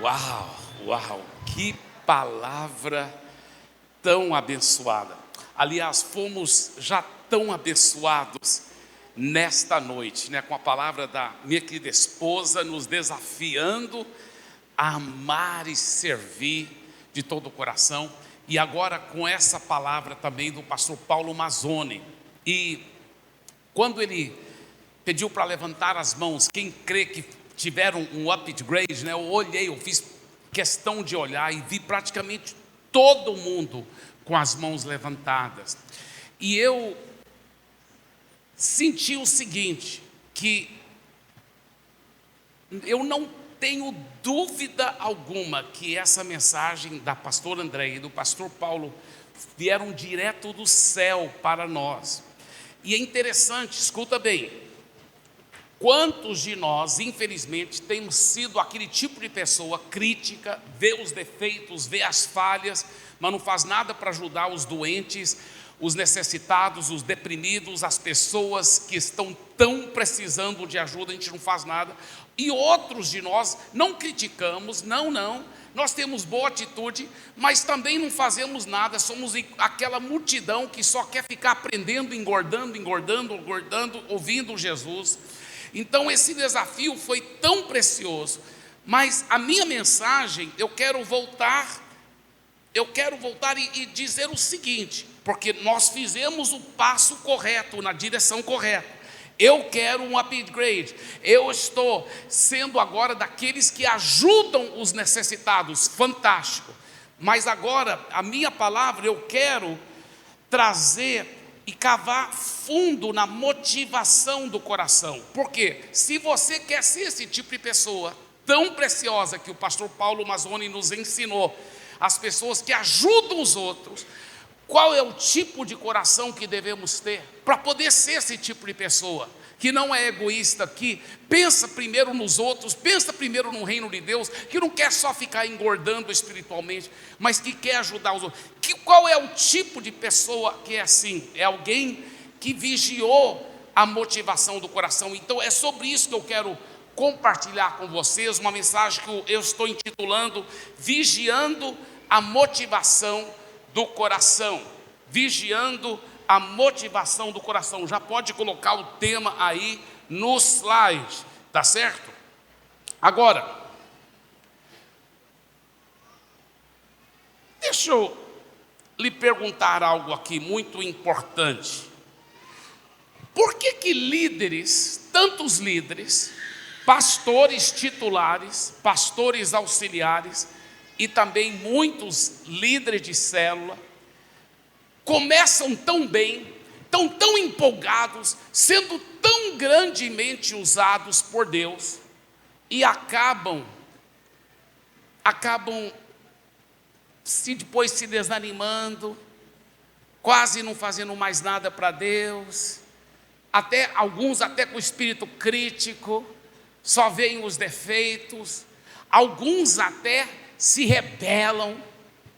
Uau, uau, que palavra tão abençoada. Aliás, fomos já tão abençoados nesta noite, com a palavra da minha querida esposa, nos desafiando a amar e servir de todo o coração. E agora com essa palavra também do pastor Paulo Mazzoni. E quando ele pediu para levantar as mãos, quem crê que tiveram um upgrade, eu olhei, eu fiz questão de olhar e vi praticamente todo mundo com as mãos levantadas. E eu senti o seguinte, que eu não tenho dúvida alguma que essa mensagem da pastora André e do pastor Paulo vieram direto do céu para nós. E é interessante, escuta bem, quantos de nós, infelizmente, temos sido aquele tipo de pessoa crítica, vê os defeitos, vê as falhas, mas não faz nada para ajudar os doentes, os necessitados, os deprimidos, as pessoas que estão tão precisando de ajuda, a gente não faz nada. E outros de nós não criticamos, nós temos boa atitude, mas também não fazemos nada, somos aquela multidão que só quer ficar aprendendo, engordando, ouvindo Jesus. Então esse desafio foi tão precioso, mas a minha mensagem, eu quero voltar e dizer o seguinte, porque nós fizemos o passo correto, na direção correta. Eu quero um upgrade, eu estou sendo agora daqueles que ajudam os necessitados, fantástico. Mas agora, a minha palavra, eu quero trazer e cavar fundo na motivação do coração. Porque se você quer ser esse tipo de pessoa tão preciosa que o pastor Paulo Mazzoni nos ensinou, as pessoas que ajudam os outros, qual é o tipo de coração que devemos ter para poder ser esse tipo de pessoa? Que não é egoísta, que pensa primeiro nos outros, pensa primeiro no reino de Deus, que não quer só ficar engordando espiritualmente, mas que quer ajudar os outros. Qual é o tipo de pessoa que é assim? É alguém que vigiou a motivação do coração. Então é sobre isso que eu quero compartilhar com vocês, uma mensagem que eu estou intitulando Vigiando a Motivação do Coração. Vigiando a motivação do coração. Já pode colocar o tema aí no slide, tá certo? Agora, deixa eu lhe perguntar algo aqui muito importante. Por que líderes, tantos líderes, pastores titulares, pastores auxiliares e também muitos líderes de célula começam tão bem, estão tão empolgados, sendo tão grandemente usados por Deus e acabam depois se desanimando, quase não fazendo mais nada para Deus, alguns até com espírito crítico, só veem os defeitos, alguns até se rebelam,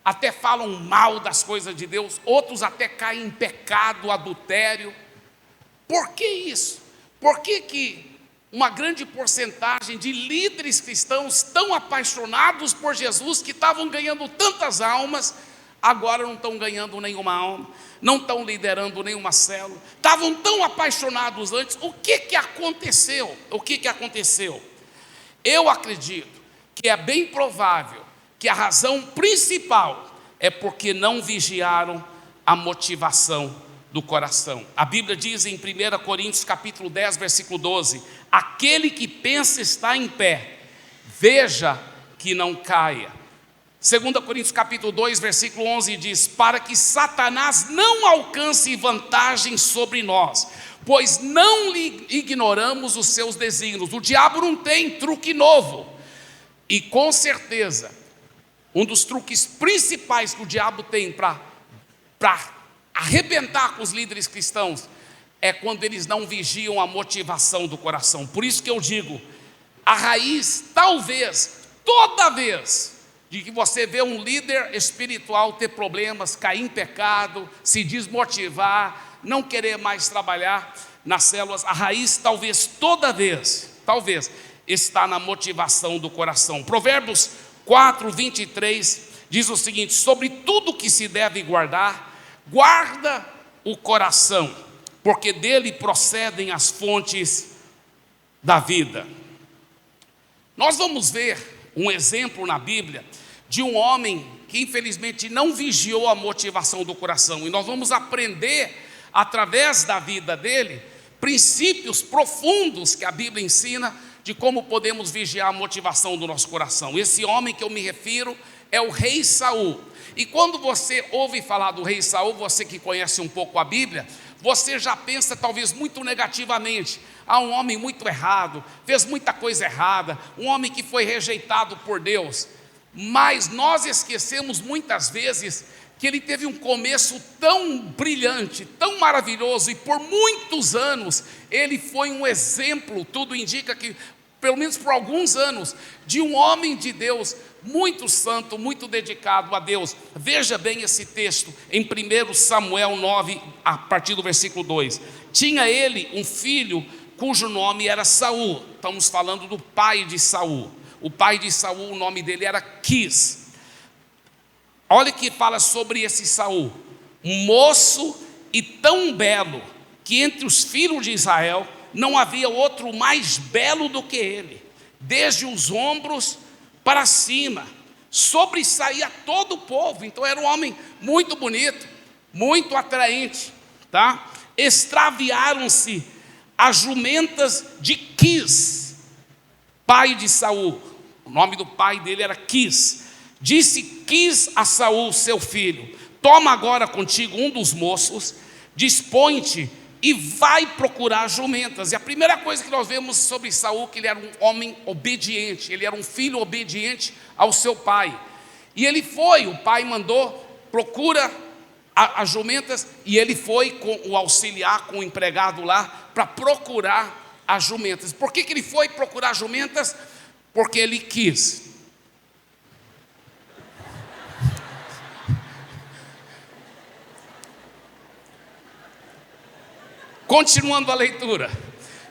até falam mal das coisas de Deus, outros até caem em pecado, adultério. Por que isso? Por que uma grande porcentagem de líderes cristãos tão apaixonados por Jesus, que estavam ganhando tantas almas, agora não estão ganhando nenhuma alma, não estão liderando nenhuma célula, estavam tão apaixonados antes? O que aconteceu? Eu acredito que é bem provável que a razão principal é porque não vigiaram a motivação do coração. A Bíblia diz em 1 Coríntios capítulo 10, versículo 12, aquele que pensa estar em pé, veja que não caia. 2 Coríntios capítulo 2, versículo 11 diz, para que Satanás não alcance vantagem sobre nós, pois não lhe ignoramos os seus desígnios. O diabo não tem truque novo, e com certeza um dos truques principais que o diabo tem para arrebentar com os líderes cristãos é quando eles não vigiam a motivação do coração. Por isso que eu digo, a raiz, talvez, toda vez de que você vê um líder espiritual ter problemas, cair em pecado, se desmotivar, não querer mais trabalhar nas células, a raiz talvez, toda vez, está na motivação do coração. Provérbios 4:23 diz o seguinte: sobre tudo que se deve guardar, guarda o coração, porque dele procedem as fontes da vida. Nós vamos ver um exemplo na Bíblia de um homem que infelizmente não vigiou a motivação do coração, e nós vamos aprender através da vida dele princípios profundos que a Bíblia ensina de como podemos vigiar a motivação do nosso coração. Esse homem que eu me refiro é o rei Saul. E quando você ouve falar do rei Saul, você que conhece um pouco a Bíblia, você já pensa talvez muito negativamente: um homem muito errado, fez muita coisa errada, um homem que foi rejeitado por Deus. Mas nós esquecemos muitas vezes que ele teve um começo tão brilhante, tão maravilhoso, e por muitos anos ele foi um exemplo. Tudo indica que, pelo menos por alguns anos, de um homem de Deus muito santo, muito dedicado a Deus. Veja bem esse texto em 1 Samuel 9, a partir do versículo 2. Tinha ele um filho cujo nome era Saul. Estamos falando do pai de Saul. O pai de Saul, o nome dele era Quis. Olha que fala sobre esse Saul: um moço e tão belo, que entre os filhos de Israel não havia outro mais belo do que ele. Desde os ombros para cima, sobressaía todo o povo. Então era um homem muito bonito, muito atraente, tá? Extraviaram-se as jumentas de Quis, pai de Saul. O nome do pai dele era Quis. Disse Quis a Saul, seu filho: toma agora contigo um dos moços, dispõe-te e vai procurar jumentas. E a primeira coisa que nós vemos sobre Saul, que ele era um homem obediente, ele era um filho obediente ao seu pai. E ele foi, o pai mandou: procura as jumentas, e ele foi com o auxiliar, com o empregado lá, para procurar as jumentas. Por que ele foi procurar jumentas? Porque ele quis. Continuando a leitura.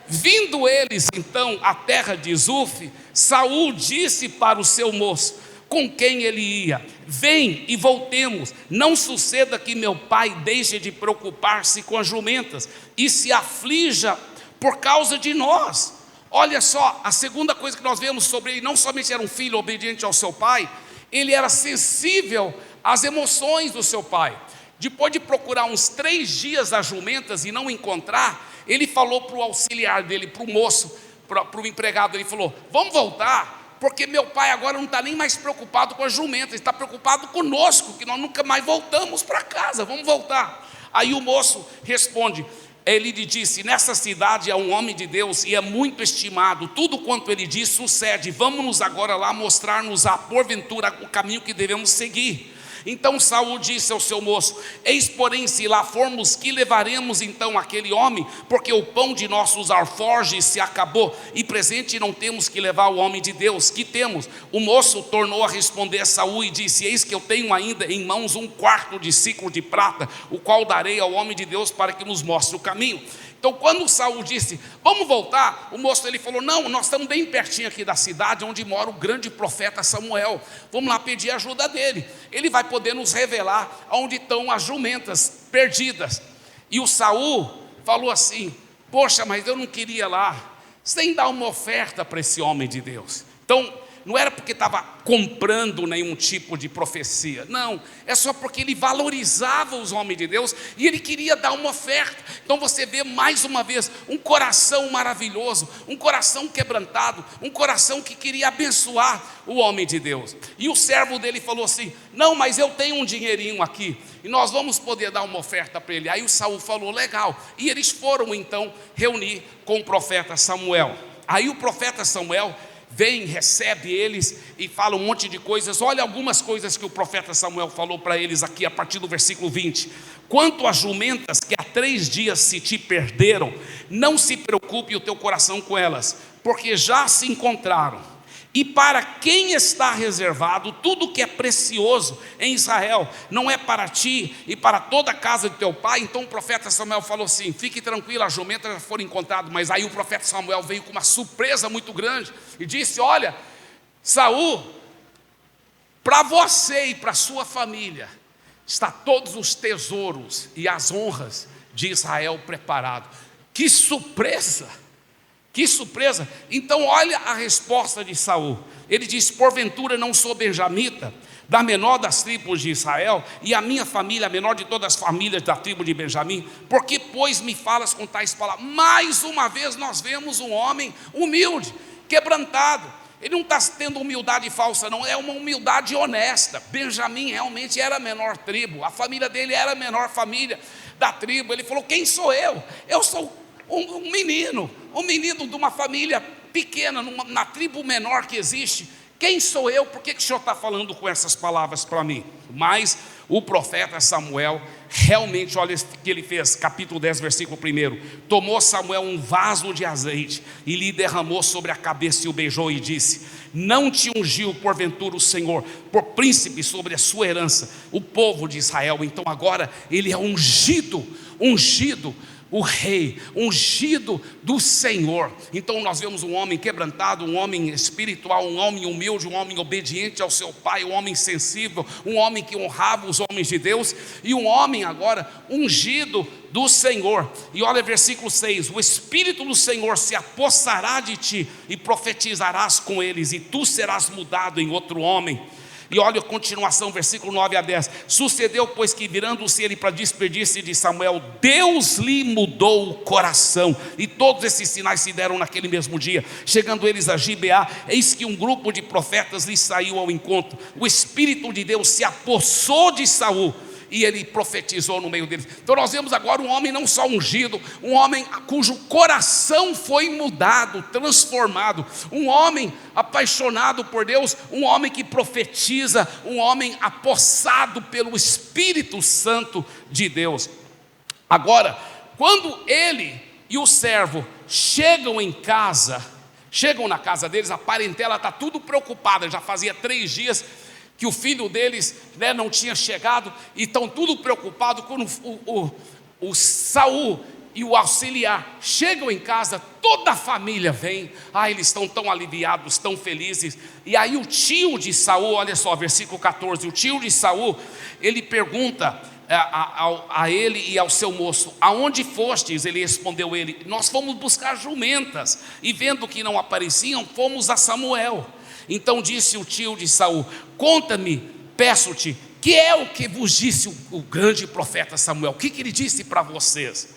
Vindo eles então à terra de Zuf, Saul disse para o seu moço, com quem ele ia: vem e voltemos, não suceda que meu pai deixe de preocupar-se com as jumentas e se aflija por causa de nós. Olha só, a segunda coisa que nós vemos sobre ele: não somente era um filho obediente ao seu pai, ele era sensível às emoções do seu pai. Depois de procurar uns 3 dias as jumentas e não encontrar, ele falou para o auxiliar dele, para o moço, para o empregado, ele falou: vamos voltar, porque meu pai agora não está nem mais preocupado com as jumentas, ele está preocupado conosco, que nós nunca mais voltamos para casa, vamos voltar. Aí o moço responde, ele lhe disse: nessa cidade há um homem de Deus e é muito estimado, tudo quanto ele diz sucede, vamos agora lá mostrar-nos porventura o caminho que devemos seguir. Então Saul disse ao seu moço: eis porém, se lá formos, que levaremos então aquele homem? Porque o pão de nossos alforjes se acabou, e presente não temos que levar o homem de Deus, que temos? O moço tornou a responder a Saul e disse: eis que eu tenho ainda em mãos 1/4 de siclo de prata, o qual darei ao homem de Deus para que nos mostre o caminho. Então quando Saul disse: vamos voltar, o moço ele falou: não, nós estamos bem pertinho aqui da cidade onde mora o grande profeta Samuel, vamos lá pedir ajuda dele, ele vai poder nos revelar onde estão as jumentas perdidas. E o Saul falou assim: poxa, mas eu não queria lá, sem dar uma oferta para esse homem de Deus. Então não era porque estava comprando nenhum tipo de profecia, não, é só porque ele valorizava os homens de Deus e ele queria dar uma oferta. Então você vê mais uma vez um coração maravilhoso, um coração quebrantado, um coração que queria abençoar o homem de Deus. E o servo dele falou assim: não, mas eu tenho um dinheirinho aqui e nós vamos poder dar uma oferta para ele. Aí o Saul falou: legal. E eles foram então reunir com o profeta Samuel. Aí o profeta Samuel vem, recebe eles e fala um monte de coisas. Olha algumas coisas que o profeta Samuel falou para eles aqui a partir do versículo 20. Quanto às jumentas que há 3 dias se te perderam, não se preocupe o teu coração com elas, porque já se encontraram. E para quem está reservado tudo que é precioso em Israel, não é para ti e para toda a casa de teu pai? Então o profeta Samuel falou assim: fique tranquilo, as jumentas já foram encontradas. Mas aí o profeta Samuel veio com uma surpresa muito grande e disse: olha, Saul, para você e para sua família está todos os tesouros e as honras de Israel preparado. Que surpresa! Que surpresa! Então olha a resposta de Saul. Ele diz: porventura não sou benjamita, da menor das tribos de Israel, e a minha família, a menor de todas as famílias da tribo de Benjamim? Por que, pois, me falas com tais palavras? Mais uma vez nós vemos um homem humilde, quebrantado. Ele não está tendo humildade falsa, não, é uma humildade honesta. Benjamim realmente era a menor tribo, a família dele era a menor família da tribo. Ele falou: quem sou eu? Eu sou um menino de uma família pequena, na tribo menor que existe. Quem sou eu? Por que o Senhor está falando com essas palavras para mim? Mas o profeta Samuel, realmente, olha o que ele fez, capítulo 10, versículo 1. Tomou Samuel um vaso de azeite e lhe derramou sobre a cabeça e o beijou e disse: não te ungiu porventura o Senhor por príncipe sobre a sua herança, o povo de Israel? Então agora ele é ungido, o rei, ungido do Senhor. Então nós vemos um homem quebrantado, um homem espiritual, um homem humilde, um homem obediente ao seu pai, um homem sensível, um homem que honrava os homens de Deus, e um homem agora ungido do Senhor. E olha versículo 6: o Espírito do Senhor se apossará de ti e profetizarás com eles, e tu serás mudado em outro homem. E olha a continuação, versículo 9 a 10. Sucedeu, pois, que virando-se ele para despedir-se de Samuel, Deus lhe mudou o coração. E todos esses sinais se deram naquele mesmo dia. Chegando eles a Gibeá, eis que um grupo de profetas lhe saiu ao encontro. O Espírito de Deus se apossou de Saul e ele profetizou no meio deles. Então nós vemos agora um homem não só ungido, um homem cujo coração foi mudado, transformado, um homem apaixonado por Deus, um homem que profetiza, um homem apossado pelo Espírito Santo de Deus. Agora, quando ele e o servo chegam na casa deles, a parentela está tudo preocupada. Já fazia 3 dias que o filho deles, não tinha chegado, e estão tudo preocupados. Quando o Saul e o auxiliar chegam em casa, toda a família vem. Eles estão tão aliviados, tão felizes. E aí o tio de Saul, olha só, versículo 14, o tio de Saul, ele pergunta a ele e ao seu moço: aonde fostes? Ele respondeu: nós fomos buscar jumentas, e vendo que não apareciam, fomos a Samuel. Então disse o tio de Saul: conta-me, peço-te, que é o que vos disse o grande profeta Samuel? O que ele disse para vocês?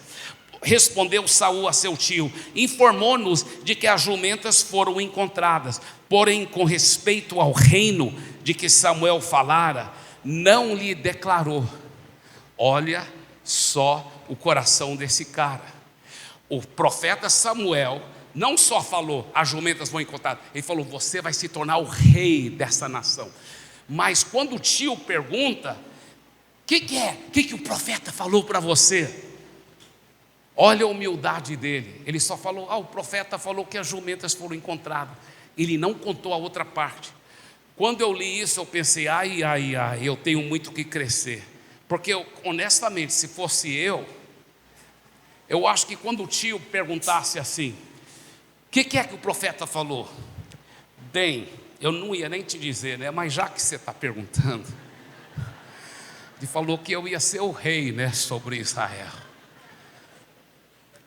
Respondeu Saul a seu tio: informou-nos de que as jumentas foram encontradas, porém com respeito ao reino de que Samuel falara, não lhe declarou. Olha só o coração desse cara. O profeta Samuel não só falou: as jumentas vão encontrar, ele falou: você vai se tornar o rei dessa nação. Mas quando o tio pergunta: o que o profeta falou para você? Olha a humildade dele. Ele só falou: o profeta falou que as jumentas foram encontradas. Ele não contou a outra parte. Quando eu li isso, eu pensei: eu tenho muito que crescer. Porque honestamente, se fosse eu acho que quando o tio perguntasse assim: o que é que o profeta falou? Bem, eu não ia nem te dizer, mas já que você está perguntando, ele falou que eu ia ser o rei, sobre Israel.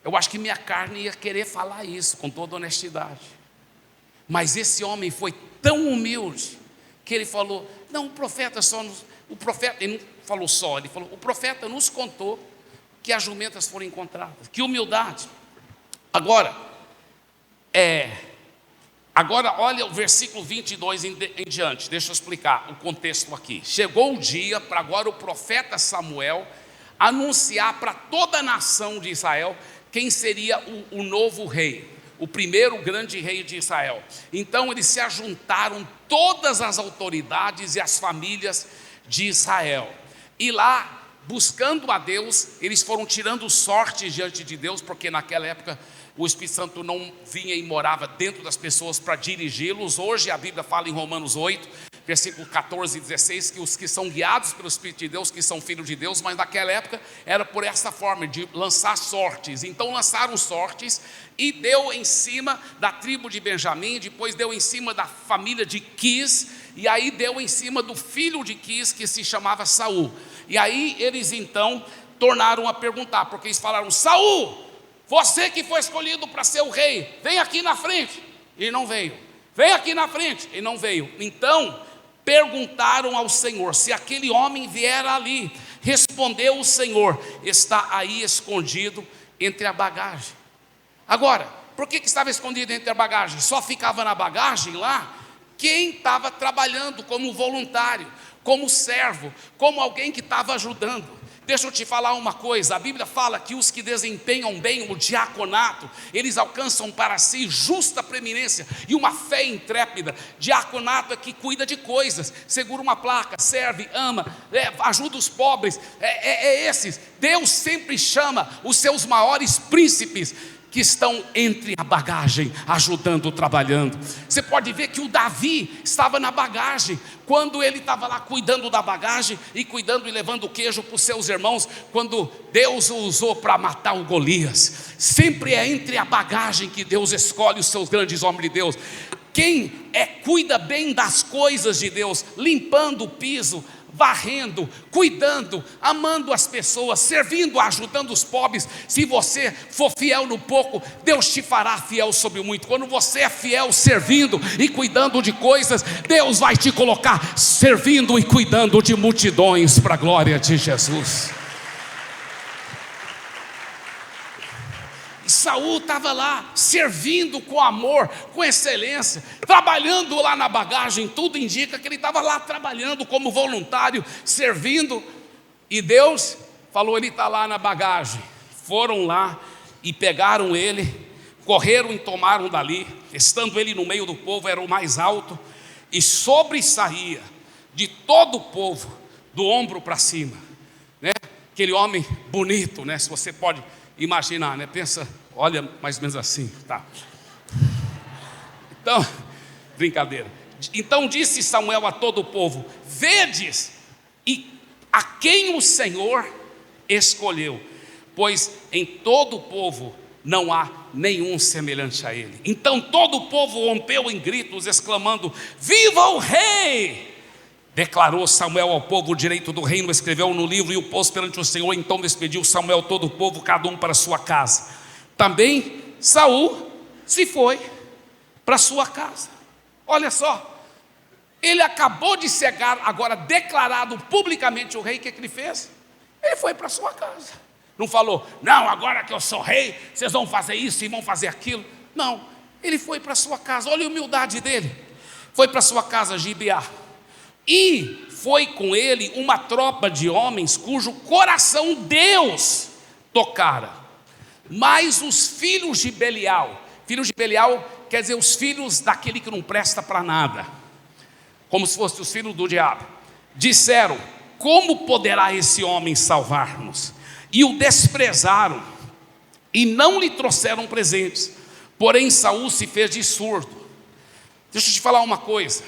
Eu acho que minha carne ia querer falar isso com toda honestidade. Mas esse homem foi tão humilde que ele falou: não, o profeta, ele não falou só, ele falou: o profeta nos contou que as jumentas foram encontradas. Que humildade! Agora olha o versículo 22 em diante. Deixa eu explicar o contexto aqui. Chegou o dia para agora o profeta Samuel anunciar para toda a nação de Israel quem seria o novo rei, o primeiro grande rei de Israel. Então eles se ajuntaram, todas as autoridades e as famílias de Israel, e lá, buscando a Deus, eles foram tirando sorte diante de Deus, porque naquela época o Espírito Santo não vinha e morava dentro das pessoas para dirigi-los. Hoje a Bíblia fala em Romanos 8, versículo 14 e 16, que os que são guiados pelo Espírito de Deus, que são filhos de Deus, mas naquela época era por essa forma, de lançar sortes. Então lançaram sortes e deu em cima da tribo de Benjamim, depois deu em cima da família de Quis, e aí deu em cima do filho de Quis, que se chamava Saul. E aí eles então tornaram a perguntar, porque eles falaram: Saul, você que foi escolhido para ser o rei, vem aqui na frente. E não veio. Vem aqui na frente. E não veio. Então perguntaram ao Senhor se aquele homem vier ali. Respondeu o Senhor: está aí escondido entre a bagagem. Agora, por que estava escondido entre a bagagem? Só ficava na bagagem lá quem estava trabalhando como voluntário, como servo, como alguém que estava ajudando. Deixa eu te falar uma coisa, a Bíblia fala que os que desempenham bem o diaconato, eles alcançam para si justa preeminência e uma fé intrépida. Diaconato é que cuida de coisas, segura uma placa, serve, ama, ajuda os pobres, esses. Deus sempre chama os seus maiores príncipes, que estão entre a bagagem, ajudando, trabalhando. Você pode ver que o Davi estava na bagagem, quando ele estava lá cuidando da bagagem, e cuidando e levando o queijo para os seus irmãos, quando Deus o usou para matar o Golias. Sempre é entre a bagagem que Deus escolhe os seus grandes homens de Deus. Quem cuida bem das coisas de Deus, limpando o piso, varrendo, cuidando, amando as pessoas, servindo, ajudando os pobres. Se você for fiel no pouco, Deus te fará fiel sobre o muito. Quando você é fiel servindo e cuidando de coisas, Deus vai te colocar servindo e cuidando de multidões, para a glória de Jesus. Saul estava lá, servindo com amor, com excelência, trabalhando lá na bagagem. Tudo indica que ele estava lá trabalhando como voluntário, servindo. E Deus falou: ele está lá na bagagem. Foram lá e pegaram ele, correram e tomaram dali. Estando ele no meio do povo, era o mais alto, e sobressaía de todo o povo, do ombro para cima, né? Aquele homem bonito, né? Se você pode imaginar, né? Pensa, olha, mais ou menos assim, tá? Então, brincadeira. Então disse Samuel a todo o povo: vedes e a quem o Senhor escolheu, pois em todo o povo não há nenhum semelhante a ele. Então todo o povo rompeu em gritos, exclamando: viva o rei! Declarou Samuel ao povo o direito do reino, escreveu no livro e o pôs perante o Senhor. Então despediu Samuel todo o povo, cada um para sua casa. Também Saul se foi para sua casa. Olha só, ele acabou de ser agora declarado publicamente o rei. O que ele fez? Ele foi para sua casa. Não falou: não, agora que eu sou rei, vocês vão fazer isso e vão fazer aquilo. Não, ele foi para sua casa. Olha a humildade dele. Foi para sua casa, Gibeá. E foi com ele uma tropa de homens cujo coração Deus tocara. Mas os filhos de Belial quer dizer os filhos daquele que não presta para nada, como se fossem os filhos do diabo, disseram: como poderá esse homem salvar-nos? E o desprezaram e não lhe trouxeram presentes. Porém Saul se fez de surdo. Deixa eu te falar uma coisa: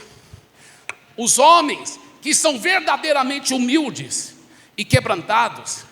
os homens que são verdadeiramente humildes e quebrantados,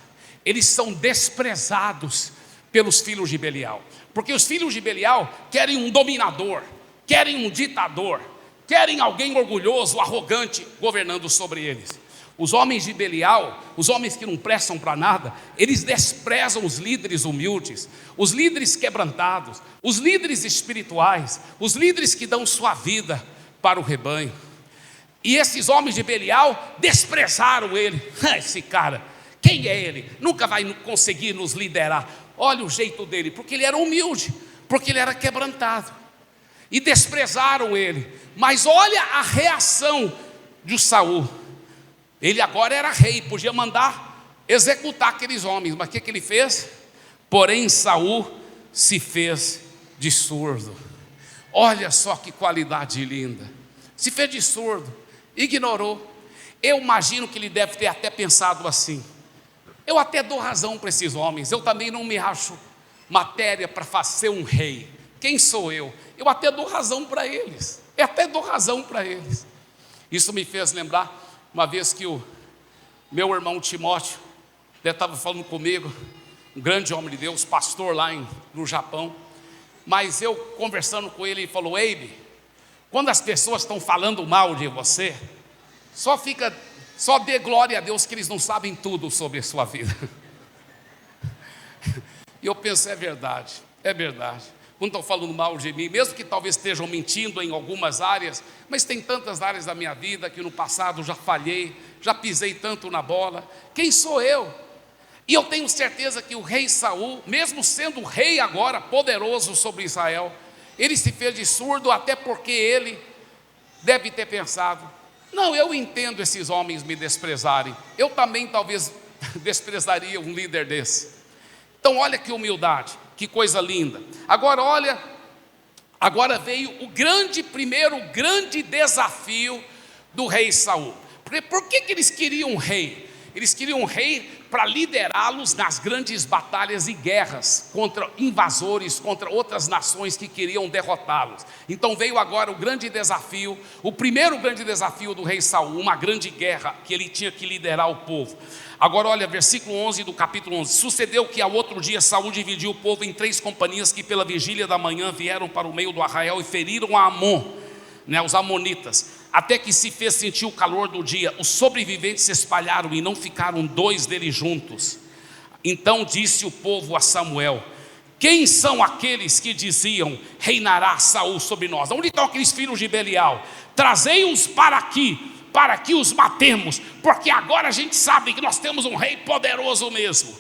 eles são desprezados pelos filhos de Belial. Porque os filhos de Belial querem um dominador, querem um ditador, querem alguém orgulhoso, arrogante, governando sobre eles. Os homens de Belial, os homens que não prestam para nada, eles desprezam os líderes humildes, os líderes quebrantados, os líderes espirituais, os líderes que dão sua vida para o rebanho. E esses homens de Belial desprezaram ele. Esse cara, quem é ele? Nunca vai conseguir nos liderar. Olha o jeito dele, porque ele era humilde, porque ele era quebrantado. E desprezaram ele. Mas olha a reação de Saul. Ele agora era rei, podia mandar executar aqueles homens. Mas o que ele fez? Porém Saul se fez de surdo. Olha só que qualidade linda. Se fez de surdo, ignorou. Eu imagino que ele deve ter até pensado assim: eu até dou razão para esses homens, eu também não me acho matéria para ser um rei. Quem sou eu? Eu até dou razão para eles. Eu até dou razão para eles. Isso me fez lembrar uma vez que o meu irmão Timóteo estava falando comigo, um grande homem de Deus, pastor lá no Japão. Mas eu conversando com ele, ele falou: Eibe, Quando as pessoas estão falando mal de você, só dê glória a Deus que eles não sabem tudo sobre a sua vida. E eu penso, é verdade. Quando estão falando mal de mim, mesmo que talvez estejam mentindo em algumas áreas, mas tem tantas áreas da minha vida que no passado já falhei, já pisei tanto na bola. Quem sou eu? E eu tenho certeza que o rei Saul, mesmo sendo rei agora, poderoso sobre Israel, ele se fez de surdo, até porque ele deve ter pensado: não, eu entendo esses homens me desprezarem, eu também talvez desprezaria um líder desse. Então olha que humildade, que coisa linda. Agora veio o primeiro grande desafio do rei Saul. Por que eles queriam um rei? Eles queriam um rei para liderá-los nas grandes batalhas e guerras contra invasores, contra outras nações que queriam derrotá-los. Então veio agora o grande desafio, o primeiro grande desafio do rei Saul, uma grande guerra que ele tinha que liderar o povo. Agora olha, versículo 11 do capítulo 11. Sucedeu que ao outro dia Saul dividiu o povo em 3 companhias que pela vigília da manhã vieram para o meio do arraial e feriram a Amon, os amonitas, até que se fez sentir o calor do dia. Os sobreviventes se espalharam e não ficaram 2 deles juntos. Então disse o povo a Samuel: quem são aqueles que diziam: reinará Saul sobre nós? Onde estão aqueles filhos de Belial? Trazei-os para que os matemos, porque agora a gente sabe que nós temos um rei poderoso mesmo.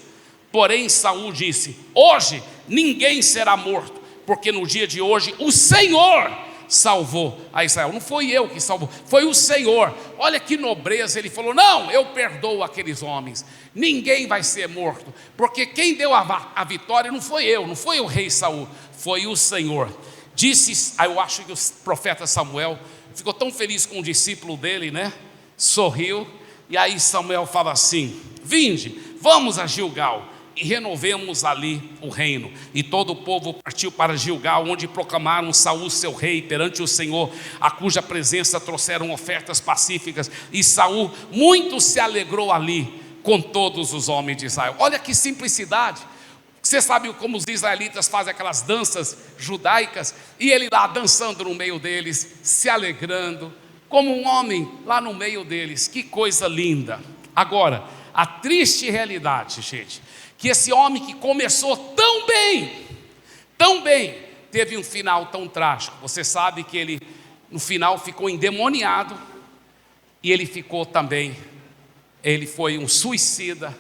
Porém Saul disse: hoje ninguém será morto, porque no dia de hoje o Senhor salvou a Israel. Não foi eu que salvou, foi o Senhor. Olha que nobreza. Ele falou: não, eu perdoo aqueles homens, ninguém vai ser morto, porque quem deu a vitória não foi eu, não foi o rei Saul, foi o Senhor. Eu acho que o profeta Samuel ficou tão feliz com o discípulo dele, sorriu. E aí Samuel fala assim: vinde, vamos a Gilgal e renovemos ali o reino. E todo o povo partiu para Gilgal, onde proclamaram Saul seu rei perante o Senhor, a cuja presença trouxeram ofertas pacíficas. E Saul muito se alegrou ali com todos os homens de Israel. Olha que simplicidade. Você sabe como os israelitas fazem aquelas danças judaicas, e ele lá dançando no meio deles, se alegrando, como um homem lá no meio deles. Que coisa linda. Agora, a triste realidade, gente, que esse homem que começou tão bem, teve um final tão trágico. Você sabe que ele no final ficou endemoniado, e ele foi um suicida.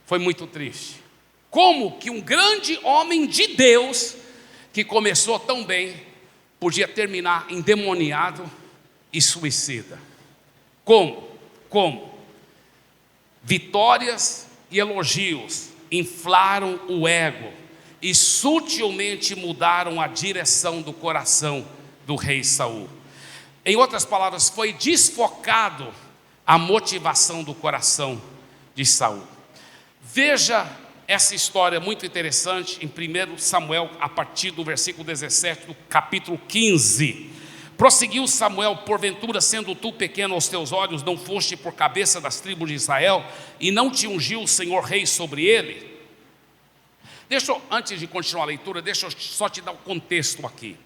Foi muito triste. Como que um grande homem de Deus, que começou tão bem, podia terminar endemoniado e suicida? Como? Vitórias e elogios inflaram o ego e sutilmente mudaram a direção do coração do rei Saul. Em outras palavras, foi desfocado a motivação do coração de Saul. Veja essa história muito interessante em 1 Samuel, a partir do versículo 17 do capítulo 15. Prosseguiu Samuel: porventura, sendo tu pequeno aos teus olhos, não foste por cabeça das tribos de Israel, e não te ungiu o Senhor rei sobre ele? Antes de continuar a leitura, deixa eu só te dar o contexto aqui.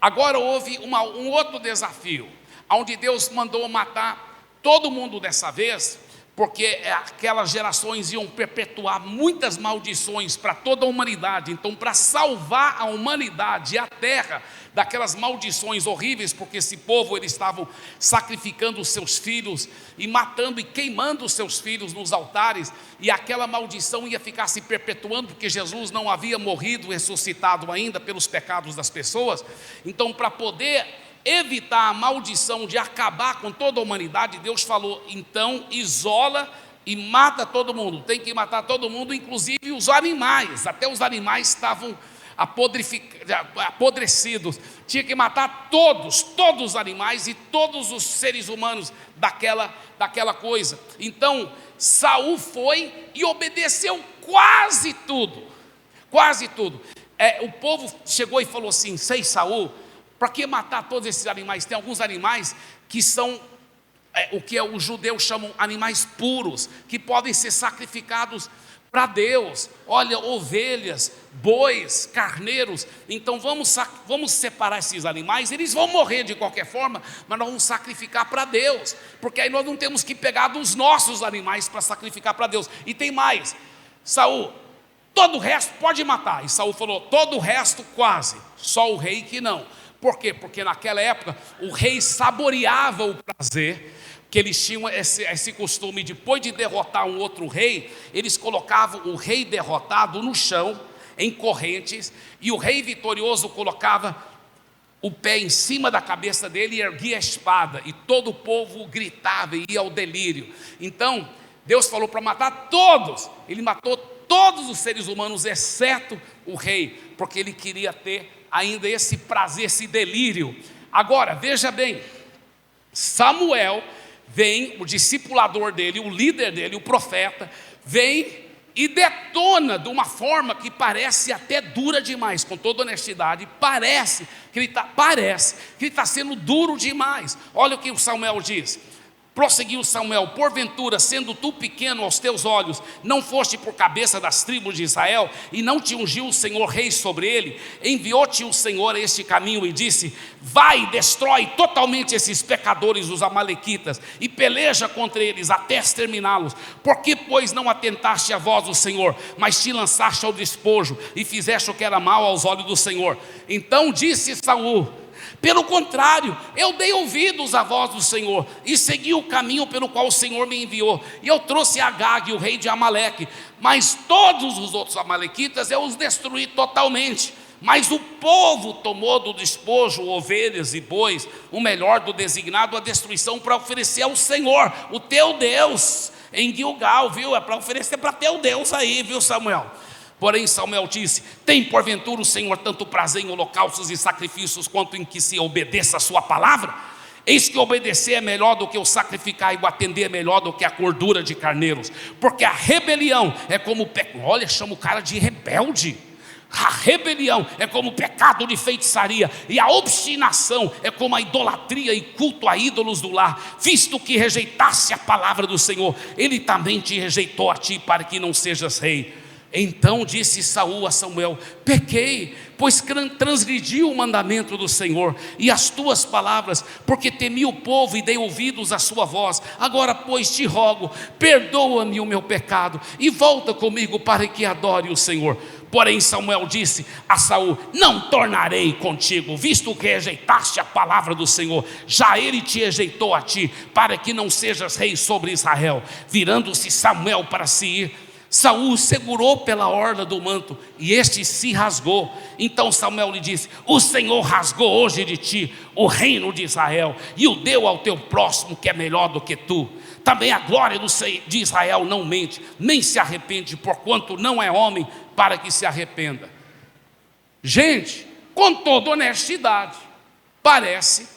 Agora houve um outro desafio, onde Deus mandou matar todo mundo dessa vez, porque aquelas gerações iam perpetuar muitas maldições para toda a humanidade. Então, para salvar a humanidade e a terra daquelas maldições horríveis, porque esse povo, eles estavam sacrificando os seus filhos e matando e queimando os seus filhos nos altares, e aquela maldição ia ficar se perpetuando, porque Jesus não havia morrido, ressuscitado ainda pelos pecados das pessoas. Então, para poder evitar a maldição de acabar com toda a humanidade, Deus falou: então isola e mata todo mundo. Tem que matar todo mundo, inclusive os animais. Até os animais estavam apodrecidos. Tinha que matar todos os animais e todos os seres humanos daquela coisa. Então Saul foi e obedeceu quase tudo. O povo chegou e falou assim: sei, Saul, para que matar todos esses animais? Tem alguns animais que são o que os judeus chamam animais puros, que podem ser sacrificados para Deus. Olha, ovelhas, bois, carneiros. Então vamos separar esses animais. Eles vão morrer de qualquer forma, mas nós vamos sacrificar para Deus, porque aí nós não temos que pegar dos nossos animais para sacrificar para Deus. E tem mais, Saul, todo o resto pode matar. E Saul falou, todo o resto quase, só o rei que não. Por quê? Porque naquela época o rei saboreava o prazer, que eles tinham esse costume, depois de derrotar um outro rei, eles colocavam o rei derrotado no chão, em correntes, e o rei vitorioso colocava o pé em cima da cabeça dele e erguia a espada, e todo o povo gritava e ia ao delírio. Então Deus falou para matar todos. Ele matou todos os seres humanos, exceto o rei, porque ele queria ter ainda esse prazer, esse delírio. Agora, veja bem, Samuel vem, o discipulador dele, o líder dele, o profeta, vem e detona de uma forma que parece até dura demais, com toda honestidade, parece que ele está sendo duro demais. Olha o que o Samuel diz. Prosseguiu Samuel, porventura, sendo tu pequeno aos teus olhos, não foste por cabeça das tribos de Israel, e não te ungiu o Senhor rei sobre ele? Enviou-te o Senhor a este caminho e disse, vai, destrói totalmente esses pecadores, os amalequitas, e peleja contra eles até exterminá-los. Por que, pois, não atentaste à voz do Senhor, mas te lançaste ao despojo, e fizeste o que era mal aos olhos do Senhor? Então disse Saul, pelo contrário, eu dei ouvidos à voz do Senhor e segui o caminho pelo qual o Senhor me enviou, e eu trouxe Agag, o rei de Amaleque, mas todos os outros amalequitas eu os destruí totalmente. Mas o povo tomou do despojo ovelhas e bois, o melhor do designado à destruição, para oferecer ao Senhor, o teu Deus, em Gilgal, viu? É para oferecer para teu Deus aí, viu, Samuel? Porém Samuel disse, tem porventura o Senhor tanto prazer em holocaustos e sacrifícios, quanto em que se obedeça a sua palavra? Eis que obedecer é melhor do que o sacrificar, e o atender é melhor do que a gordura de carneiros, porque a rebelião é como o pecado. Olha, chama o cara de rebelde. A rebelião é como o pecado de feitiçaria, e a obstinação é como a idolatria e culto a ídolos do lar. Visto que rejeitasse a palavra do Senhor, ele também te rejeitou a ti, para que não sejas rei. Então disse Saul a Samuel, pequei, pois transgredi o mandamento do Senhor e as tuas palavras, porque temi o povo e dei ouvidos à sua voz. Agora, pois, te rogo, perdoa-me o meu pecado e volta comigo para que adore o Senhor. Porém Samuel disse a Saul, não tornarei contigo, visto que rejeitaste a palavra do Senhor. Já ele te rejeitou a ti, para que não sejas rei sobre Israel. Virando-se Samuel para se ir, Saul segurou pela orla do manto, e este se rasgou. Então Samuel lhe disse, o Senhor rasgou hoje de ti o reino de Israel, e o deu ao teu próximo, que é melhor do que tu. Também a glória de Israel não mente, nem se arrepende, porquanto não é homem para que se arrependa. Gente, com toda honestidade, parece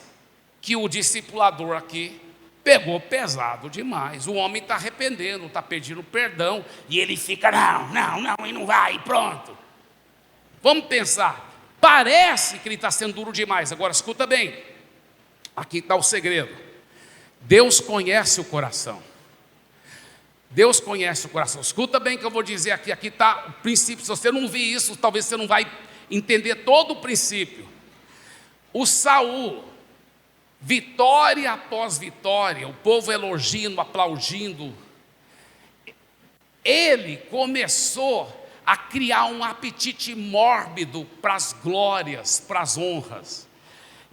que o discipulador aqui pegou pesado demais. O homem está arrependendo, está pedindo perdão, e ele fica, não, e não vai, pronto. Vamos pensar, parece que ele está sendo duro demais. Agora escuta bem, aqui está o segredo. Deus conhece o coração. Deus conhece o coração. Escuta bem que eu vou dizer aqui está o princípio. Se você não vir isso, talvez você não vai entender todo o princípio. O Saul, vitória após vitória, o povo elogiando, aplaudindo, ele começou a criar um apetite mórbido para as glórias, para as honras.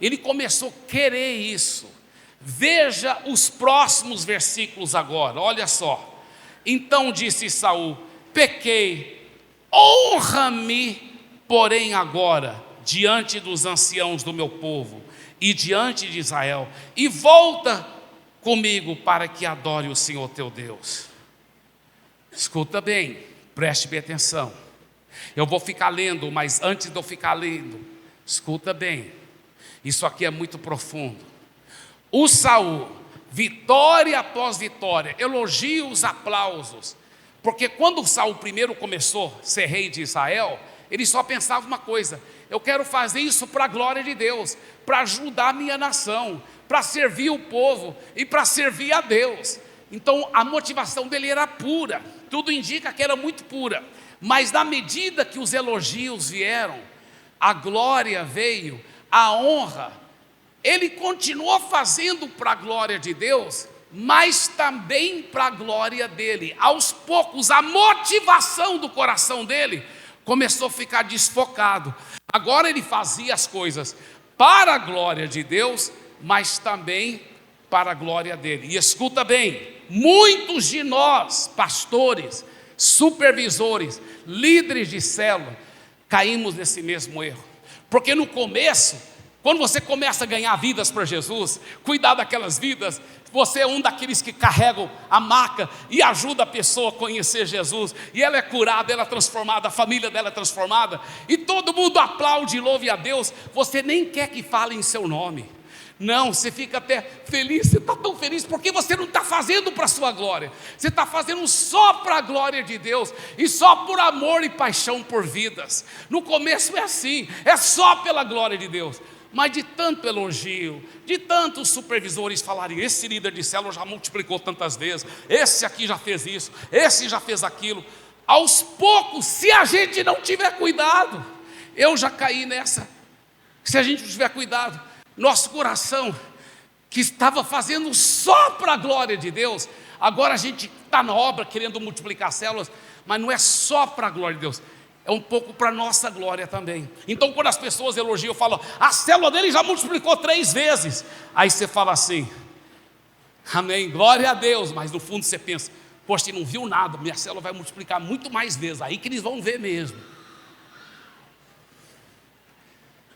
Ele começou a querer isso. Veja os próximos versículos agora, olha só. Então disse Saul, pequei, honra-me, porém agora, diante dos anciãos do meu povo e diante de Israel, e volta comigo para que adore o Senhor teu Deus. Escuta bem, preste bem atenção. Eu vou ficar lendo, mas antes de eu ficar lendo, escuta bem, isso aqui é muito profundo. O Saul, vitória após vitória, elogios, aplausos, porque quando Saul primeiro começou a ser rei de Israel, ele só pensava uma coisa: eu quero fazer isso para a glória de Deus, para ajudar a minha nação, para servir o povo e para servir a Deus. Então a motivação dele era pura, tudo indica que era muito pura. Mas na medida que os elogios vieram, a glória veio, a honra, ele continuou fazendo para a glória de Deus, mas também para a glória dele. Aos poucos a motivação do coração dele começou a ficar desfocado. Agora ele fazia as coisas para a glória de Deus, mas também para a glória dele. E escuta bem, muitos de nós, pastores, supervisores, líderes de célula, caímos nesse mesmo erro. Porque no começo, quando você começa a ganhar vidas para Jesus, cuidar daquelas vidas, você é um daqueles que carregam a maca e ajuda a pessoa a conhecer Jesus, e ela é curada, ela é transformada, a família dela é transformada, e todo mundo aplaude e louve a Deus. Você nem quer que falem em seu nome, não, você fica até feliz, você está tão feliz, porque você não está fazendo para a sua glória, você está fazendo só para a glória de Deus, e só por amor e paixão por vidas. No começo é assim, é só pela glória de Deus. Mas de tanto elogio, de tantos supervisores falarem, esse líder de célula já multiplicou tantas vezes, esse aqui já fez isso, esse já fez aquilo, aos poucos, se a gente não tiver cuidado, eu já caí nessa, se a gente não tiver cuidado, nosso coração, que estava fazendo só para a glória de Deus, agora a gente está na obra querendo multiplicar células, mas não é só para a glória de Deus, é um pouco para a nossa glória também. Então quando as pessoas elogiam, falam, a célula dele já multiplicou 3 vezes, aí você fala assim, amém, glória a Deus, mas no fundo você pensa, poxa, você não viu nada, minha célula vai multiplicar muito mais vezes, aí que eles vão ver mesmo.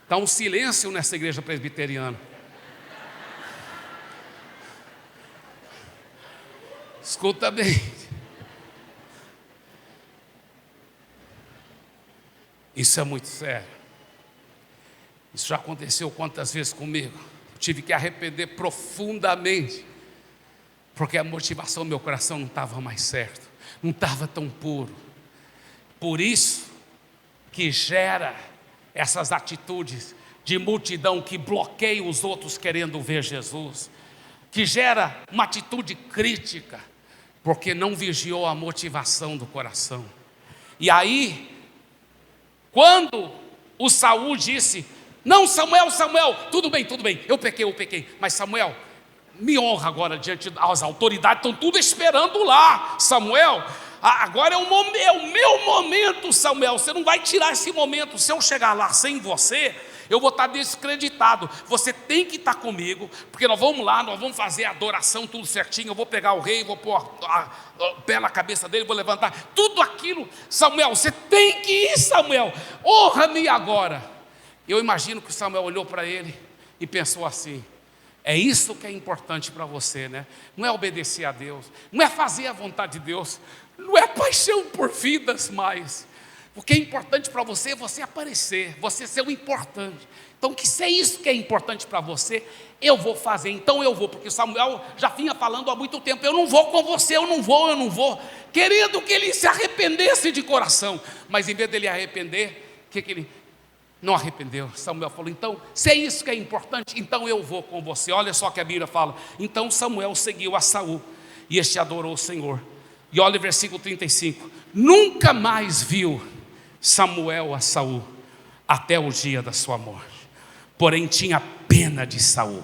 Está um silêncio nessa igreja presbiteriana. Escuta bem, isso é muito sério. Isso já aconteceu quantas vezes comigo. Eu tive que arrepender profundamente, porque a motivação do meu coração não estava mais certo, não estava tão puro. Por isso que gera essas atitudes de multidão que bloqueia os outros querendo ver Jesus, que gera uma atitude crítica, porque não vigiou a motivação do coração. E aí, quando o Saul disse, não, Samuel, tudo bem, eu pequei, mas Samuel, me honra agora diante das autoridades, estão tudo esperando lá, Samuel, agora é o meu momento, Samuel, você não vai tirar esse momento, se eu chegar lá sem você, eu vou estar descreditado, você tem que estar comigo, porque nós vamos lá, nós vamos fazer a adoração, tudo certinho, eu vou pegar o rei, vou pôr o pé na cabeça dele, vou levantar, tudo aquilo, Samuel, você tem que ir, Samuel, honra-me agora. Eu imagino que Samuel olhou para ele e pensou assim, é isso que é importante para você, né? Não é obedecer a Deus, não é fazer a vontade de Deus, não é paixão por vidas mais. O que é importante para você é você aparecer, você ser o importante. Então, que se é isso que é importante para você, eu vou fazer, então eu vou, porque Samuel já vinha falando há muito tempo, eu não vou com você, eu não vou, querendo que ele se arrependesse de coração, mas em vez dele arrepender, que ele não arrependeu. Samuel falou, então, se é isso que é importante, então eu vou com você. Olha só que a Bíblia fala, então Samuel seguiu a Saul, e este adorou o Senhor. E olha o versículo 35, nunca mais viu Samuel a Saul, até o dia da sua morte, porém tinha pena de Saul.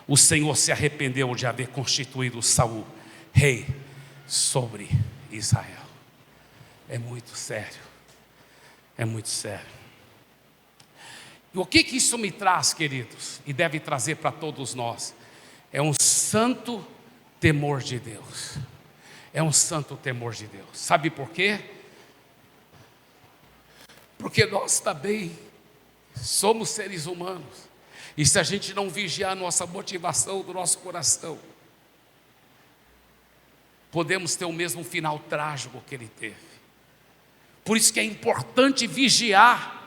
O Senhor se arrependeu de haver constituído Saul rei sobre Israel. É muito sério, é muito sério. E o que isso me traz, queridos, e deve trazer para todos nós, é um santo temor de Deus, é um santo temor de Deus. Sabe por quê? Porque nós também somos seres humanos, e se a gente não vigiar a nossa motivação do nosso coração, podemos ter o mesmo final trágico que ele teve. Por isso que é importante vigiar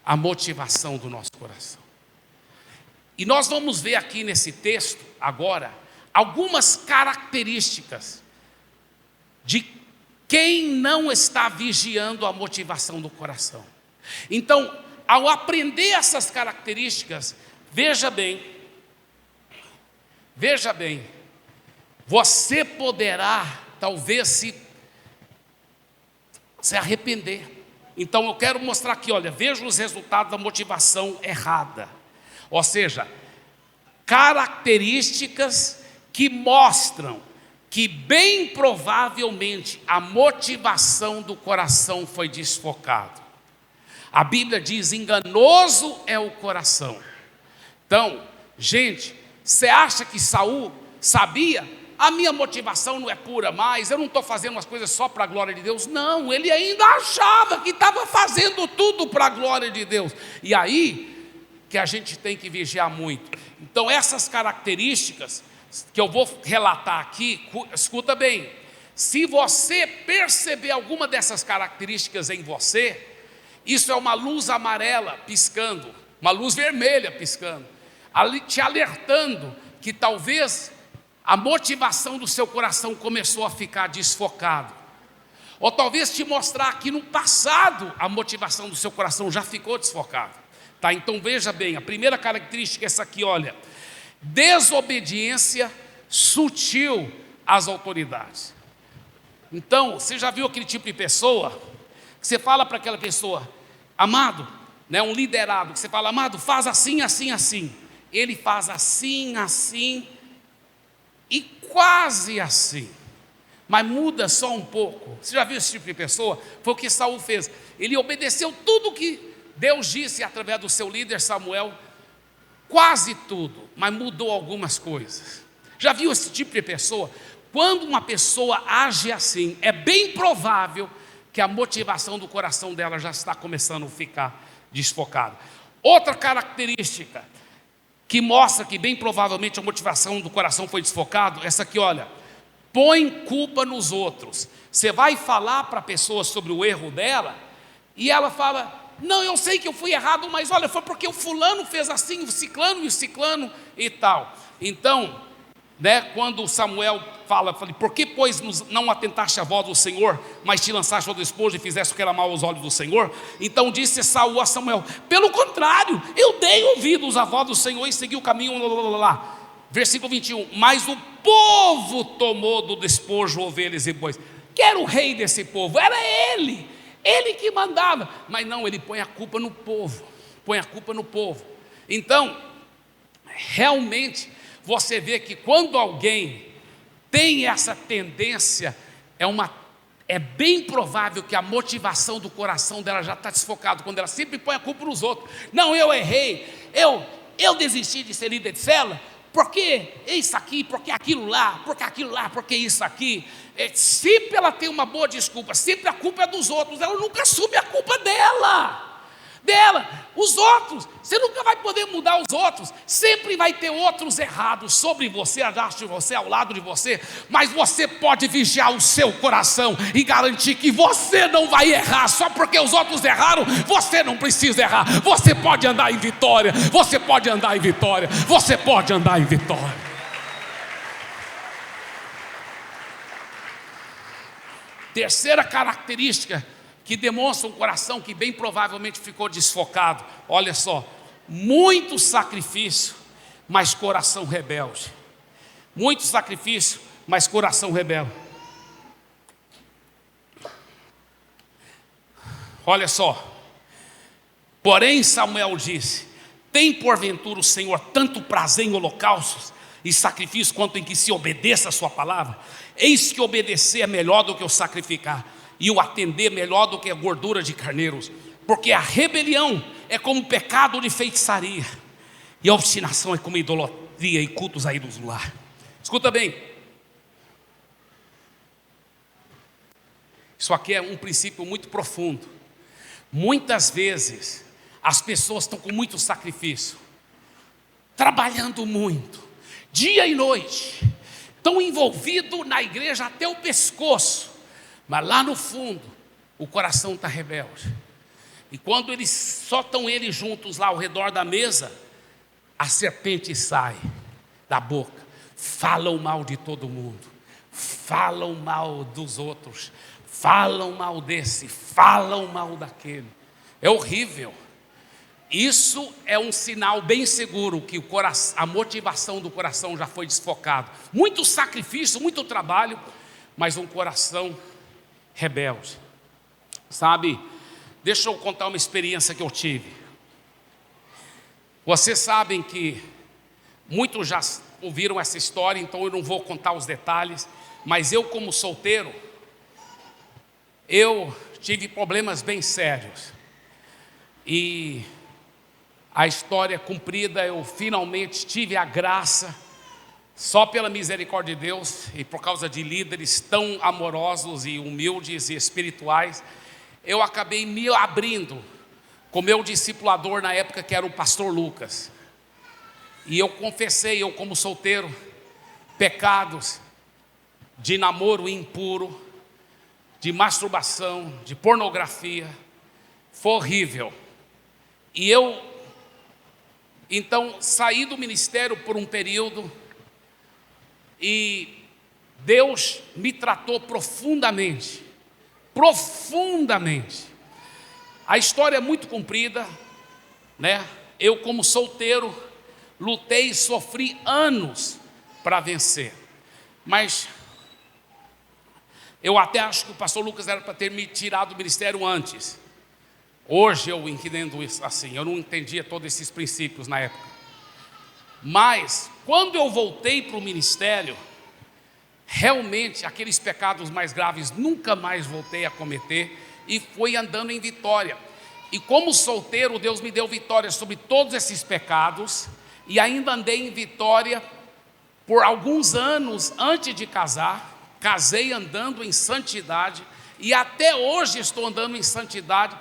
a motivação do nosso coração. E nós vamos ver aqui nesse texto, agora, algumas características de quem não está vigiando a motivação do coração. Então, ao aprender essas características, veja bem, Veja bem, você poderá talvez se arrepender. Então eu quero mostrar aqui, olha, veja os resultados da motivação errada. Ou seja, características que mostram que bem provavelmente a motivação do coração foi desfocada. A Bíblia diz: enganoso é o coração. Então, gente, você acha que Saul sabia? A minha motivação não é pura mais, eu não estou fazendo as coisas só para a glória de Deus. Não, ele ainda achava que estava fazendo tudo para a glória de Deus. E aí que a gente tem que vigiar muito. Então essas características que eu vou relatar aqui, escuta bem, se você perceber alguma dessas características em você, isso é uma luz amarela piscando, uma luz vermelha piscando, te alertando que talvez a motivação do seu coração começou a ficar desfocado, ou talvez te mostrar que no passado a motivação do seu coração já ficou desfocada. Tá, então veja bem, a primeira característica é essa aqui, olha: desobediência sutil às autoridades. Então, você já viu aquele tipo de pessoa que você fala para aquela pessoa, amado, né, um liderado, que você fala, amado, faz assim, assim, assim. Ele faz assim, assim e quase assim, mas muda só um pouco. Você já viu esse tipo de pessoa? Foi o que Saul fez. Ele obedeceu tudo que Deus disse através do seu líder Samuel, quase tudo, mas mudou algumas coisas. Já viu esse tipo de pessoa? Quando uma pessoa age assim, é bem provável que a motivação do coração dela já está começando a ficar desfocada. Outra característica que mostra que bem provavelmente a motivação do coração foi desfocada, essa aqui, olha: põe culpa nos outros. Você vai falar para a pessoa sobre o erro dela e ela fala, não, eu sei que eu fui errado, mas olha, foi porque o fulano fez assim, o ciclano e tal. Então, né, quando Samuel fala, por que pois não atentaste à voz do Senhor, mas te lançaste ao despojo e fizeste o que era mal aos olhos do Senhor? Então disse Saul a Samuel, pelo contrário, eu dei ouvidos à voz do Senhor e segui o caminho, lá. Versículo 21, mas o povo tomou do despojo ovelhas e bois. Quem era o rei desse povo? Era ele que mandava, mas não, ele põe a culpa no povo, Então, realmente, você vê que quando alguém tem essa tendência, é bem provável que a motivação do coração dela já está desfocada, quando ela sempre põe a culpa nos outros. Não, eu errei, eu desisti de ser líder de célula, porque isso aqui, porque aquilo lá, porque isso aqui. Sempre ela tem uma boa desculpa, sempre a culpa é dos outros, ela nunca assume a culpa dela. Os outros, você nunca vai poder mudar os outros, sempre vai ter outros errados sobre você, atrás de você, ao lado de você, mas você pode vigiar o seu coração e garantir que você não vai errar, só porque os outros erraram, você não precisa errar, você pode andar em vitória, você pode andar em vitória. Terceira característica que demonstra um coração que bem provavelmente ficou desfocado, olha só: muito sacrifício, mas coração rebelde. Muito sacrifício, mas coração rebelde. Olha só, porém Samuel disse, tem porventura o Senhor tanto prazer em holocaustos e sacrifícios, quanto em que se obedeça a sua palavra? Eis que obedecer é melhor do que o sacrificar, e o atender melhor do que a gordura de carneiros, porque a rebelião é como pecado de feitiçaria, e a obstinação é como idolatria e cultos a ídolos no lar. Escuta bem, isso aqui é um princípio muito profundo. Muitas vezes as pessoas estão com muito sacrifício, trabalhando muito, dia e noite, estão envolvidos na igreja até o pescoço, mas lá no fundo o coração está rebelde. E quando só estão eles juntos lá ao redor da mesa, a serpente sai da boca, falam mal de todo mundo, falam mal dos outros, falam mal desse, falam mal daquele. É horrível. Isso é um sinal bem seguro que a motivação do coração já foi desfocada. Muito sacrifício, muito trabalho, mas um coração rebelde. Sabe, deixa eu contar uma experiência que eu tive. Vocês sabem que muitos já ouviram essa história, então eu não vou contar os detalhes, mas eu, como solteiro, eu tive problemas bem sérios. E a história cumprida, eu finalmente tive a graça, só pela misericórdia de Deus e por causa de líderes tão amorosos e humildes e espirituais, eu acabei me abrindo com meu discipulador na época, que era o pastor Lucas. E eu confessei, eu como solteiro, pecados de namoro impuro, de masturbação, de pornografia. Foi horrível. E eu, então, saí do ministério por um período e Deus me tratou profundamente. Profundamente. A história é muito comprida, né? Eu, como solteiro, lutei e sofri anos para vencer. Mas eu até acho que o pastor Lucas era para ter me tirado do ministério antes. Hoje eu entendo isso assim, eu não entendia todos esses princípios na época. Mas, quando eu voltei para o ministério, realmente aqueles pecados mais graves nunca mais voltei a cometer e fui andando em vitória. E como solteiro, Deus me deu vitória sobre todos esses pecados e ainda andei em vitória por alguns anos antes de casar. Casei andando em santidade e até hoje estou andando em santidade,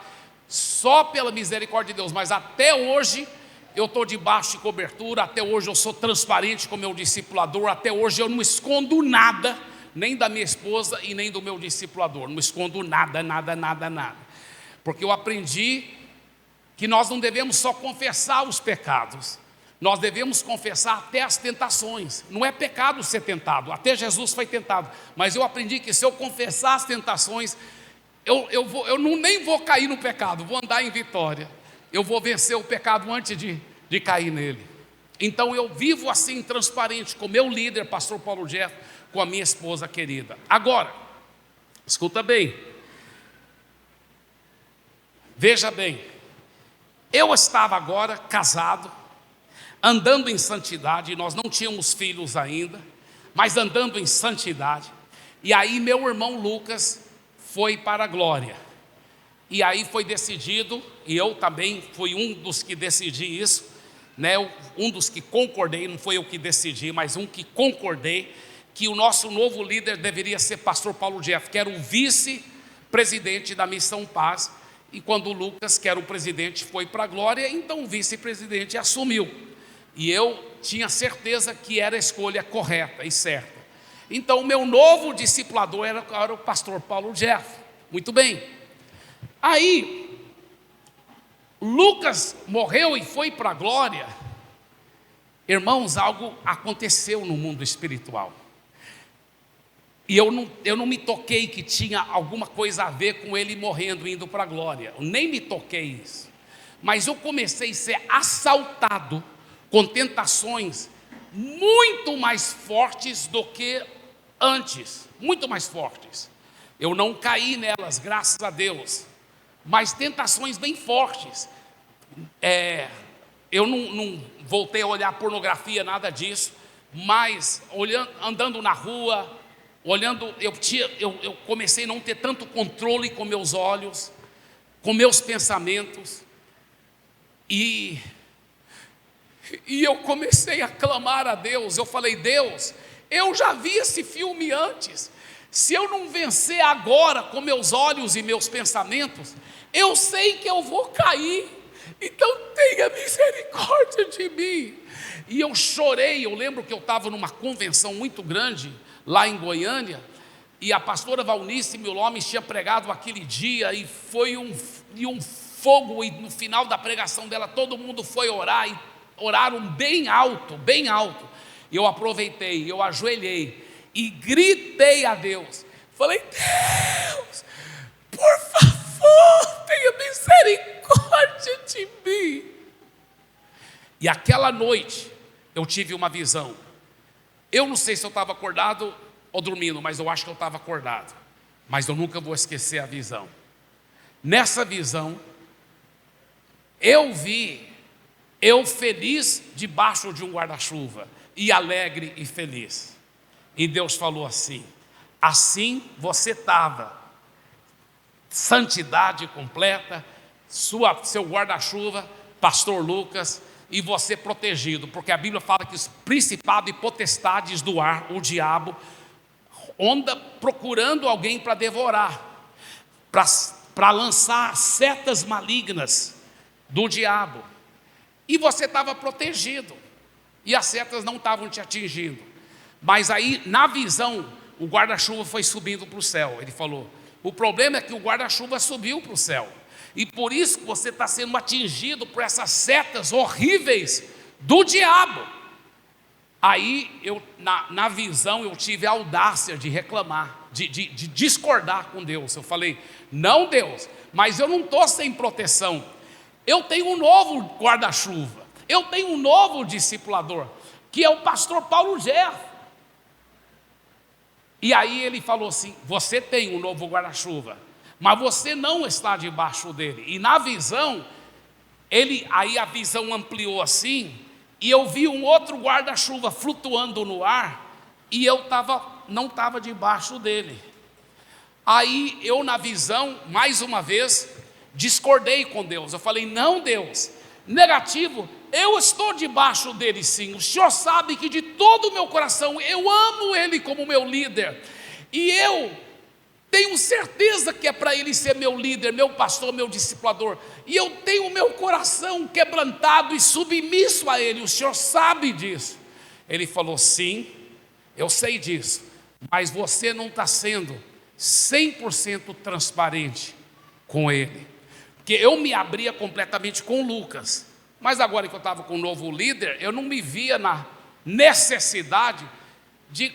só pela misericórdia de Deus, mas até hoje eu estou debaixo de cobertura, até hoje eu sou transparente com o meu discipulador, até hoje eu não escondo nada, nem da minha esposa e nem do meu discipulador, não escondo nada, porque eu aprendi que nós não devemos só confessar os pecados, nós devemos confessar até as tentações. Não é pecado ser tentado, até Jesus foi tentado, mas eu aprendi que se eu confessar as tentações, eu nem vou cair no pecado, vou andar em vitória. Eu vou vencer o pecado antes de cair nele. Então eu vivo assim, transparente, com meu líder, pastor Paulo Jeff, com a minha esposa querida. Agora, escuta bem, veja bem, eu estava agora casado, andando em santidade, nós não tínhamos filhos ainda, mas andando em santidade, e aí meu irmão Lucas foi para a glória, e aí foi decidido, e eu também fui um dos que decidi isso, né? Um dos que concordei, não foi eu que decidi, mas um que concordei, que o nosso novo líder deveria ser pastor Paulo Jeff, que era o vice-presidente da Missão Paz, e quando o Lucas, que era o presidente, foi para a glória, então o vice-presidente assumiu, e eu tinha certeza que era a escolha correta e certa. Então o meu novo discipulador era o pastor Paulo Jeff. Muito bem. Aí Lucas morreu e foi para a glória. Irmãos, algo aconteceu no mundo espiritual. E eu não me toquei que tinha alguma coisa a ver com ele morrendo, indo para a glória. Eu nem me toquei isso. Mas eu comecei a ser assaltado com tentações muito mais fortes do que antes. Muito mais fortes. Eu não caí nelas, graças a Deus. Mas tentações bem fortes. Eu não voltei a olhar pornografia, nada disso. Mas andando na rua, olhando, eu comecei a não ter tanto controle com meus olhos, com meus pensamentos, e eu comecei a clamar a Deus. Eu falei: Deus, eu já vi esse filme antes, se eu não vencer agora com meus olhos e meus pensamentos, eu sei que eu vou cair, então tenha misericórdia de mim. E eu chorei. Eu lembro que eu estava numa convenção muito grande, lá em Goiânia, e a pastora Valnice Milomes tinha pregado aquele dia, e foi um fogo, e no final da pregação dela, todo mundo foi orar, e oraram bem alto, bem alto. E eu aproveitei, eu ajoelhei, e gritei a Deus, falei: Deus, por favor, tenha misericórdia de mim. E aquela noite eu tive uma visão. Eu não sei se eu estava acordado ou dormindo, mas eu acho que eu estava acordado. Mas eu nunca vou esquecer a visão. Nessa visão, eu vi eu feliz debaixo de um guarda-chuva, e alegre e feliz. E Deus falou assim: assim você estava, santidade completa, seu guarda-chuva, pastor Lucas, e você protegido, porque a Bíblia fala que os principados e potestades do ar, o diabo, anda procurando alguém para devorar, para lançar setas malignas do diabo. E você estava protegido, e as setas não estavam te atingindo. Mas aí, na visão, o guarda-chuva foi subindo para o céu. Ele falou: o problema é que o guarda-chuva subiu para o céu, e por isso que você está sendo atingido por essas setas horríveis do diabo. Aí, na visão, eu tive a audácia de reclamar, de discordar com Deus. Eu falei: não, Deus, mas eu não estou sem proteção. Eu tenho um novo guarda-chuva, eu tenho um novo discipulador, que é o pastor Paulo Jeff. E aí ele falou assim: você tem um novo guarda-chuva, mas você não está debaixo dele. E na visão, aí a visão ampliou assim, e eu vi um outro guarda-chuva flutuando no ar, e eu não estava debaixo dele. Aí eu, na visão, mais uma vez, discordei com Deus. Eu falei: não, Deus, negativo, eu estou debaixo dele sim. O Senhor sabe que de todo o meu coração eu amo ele como meu líder, e eu tenho certeza que é para ele ser meu líder, meu pastor, meu discipulador, e eu tenho o meu coração quebrantado e submisso a ele. O Senhor sabe disso. Ele falou: sim, eu sei disso, mas você não está sendo 100% transparente com ele. Porque eu me abria completamente com Lucas, mas agora que eu estava com um novo líder, eu não me via na necessidade de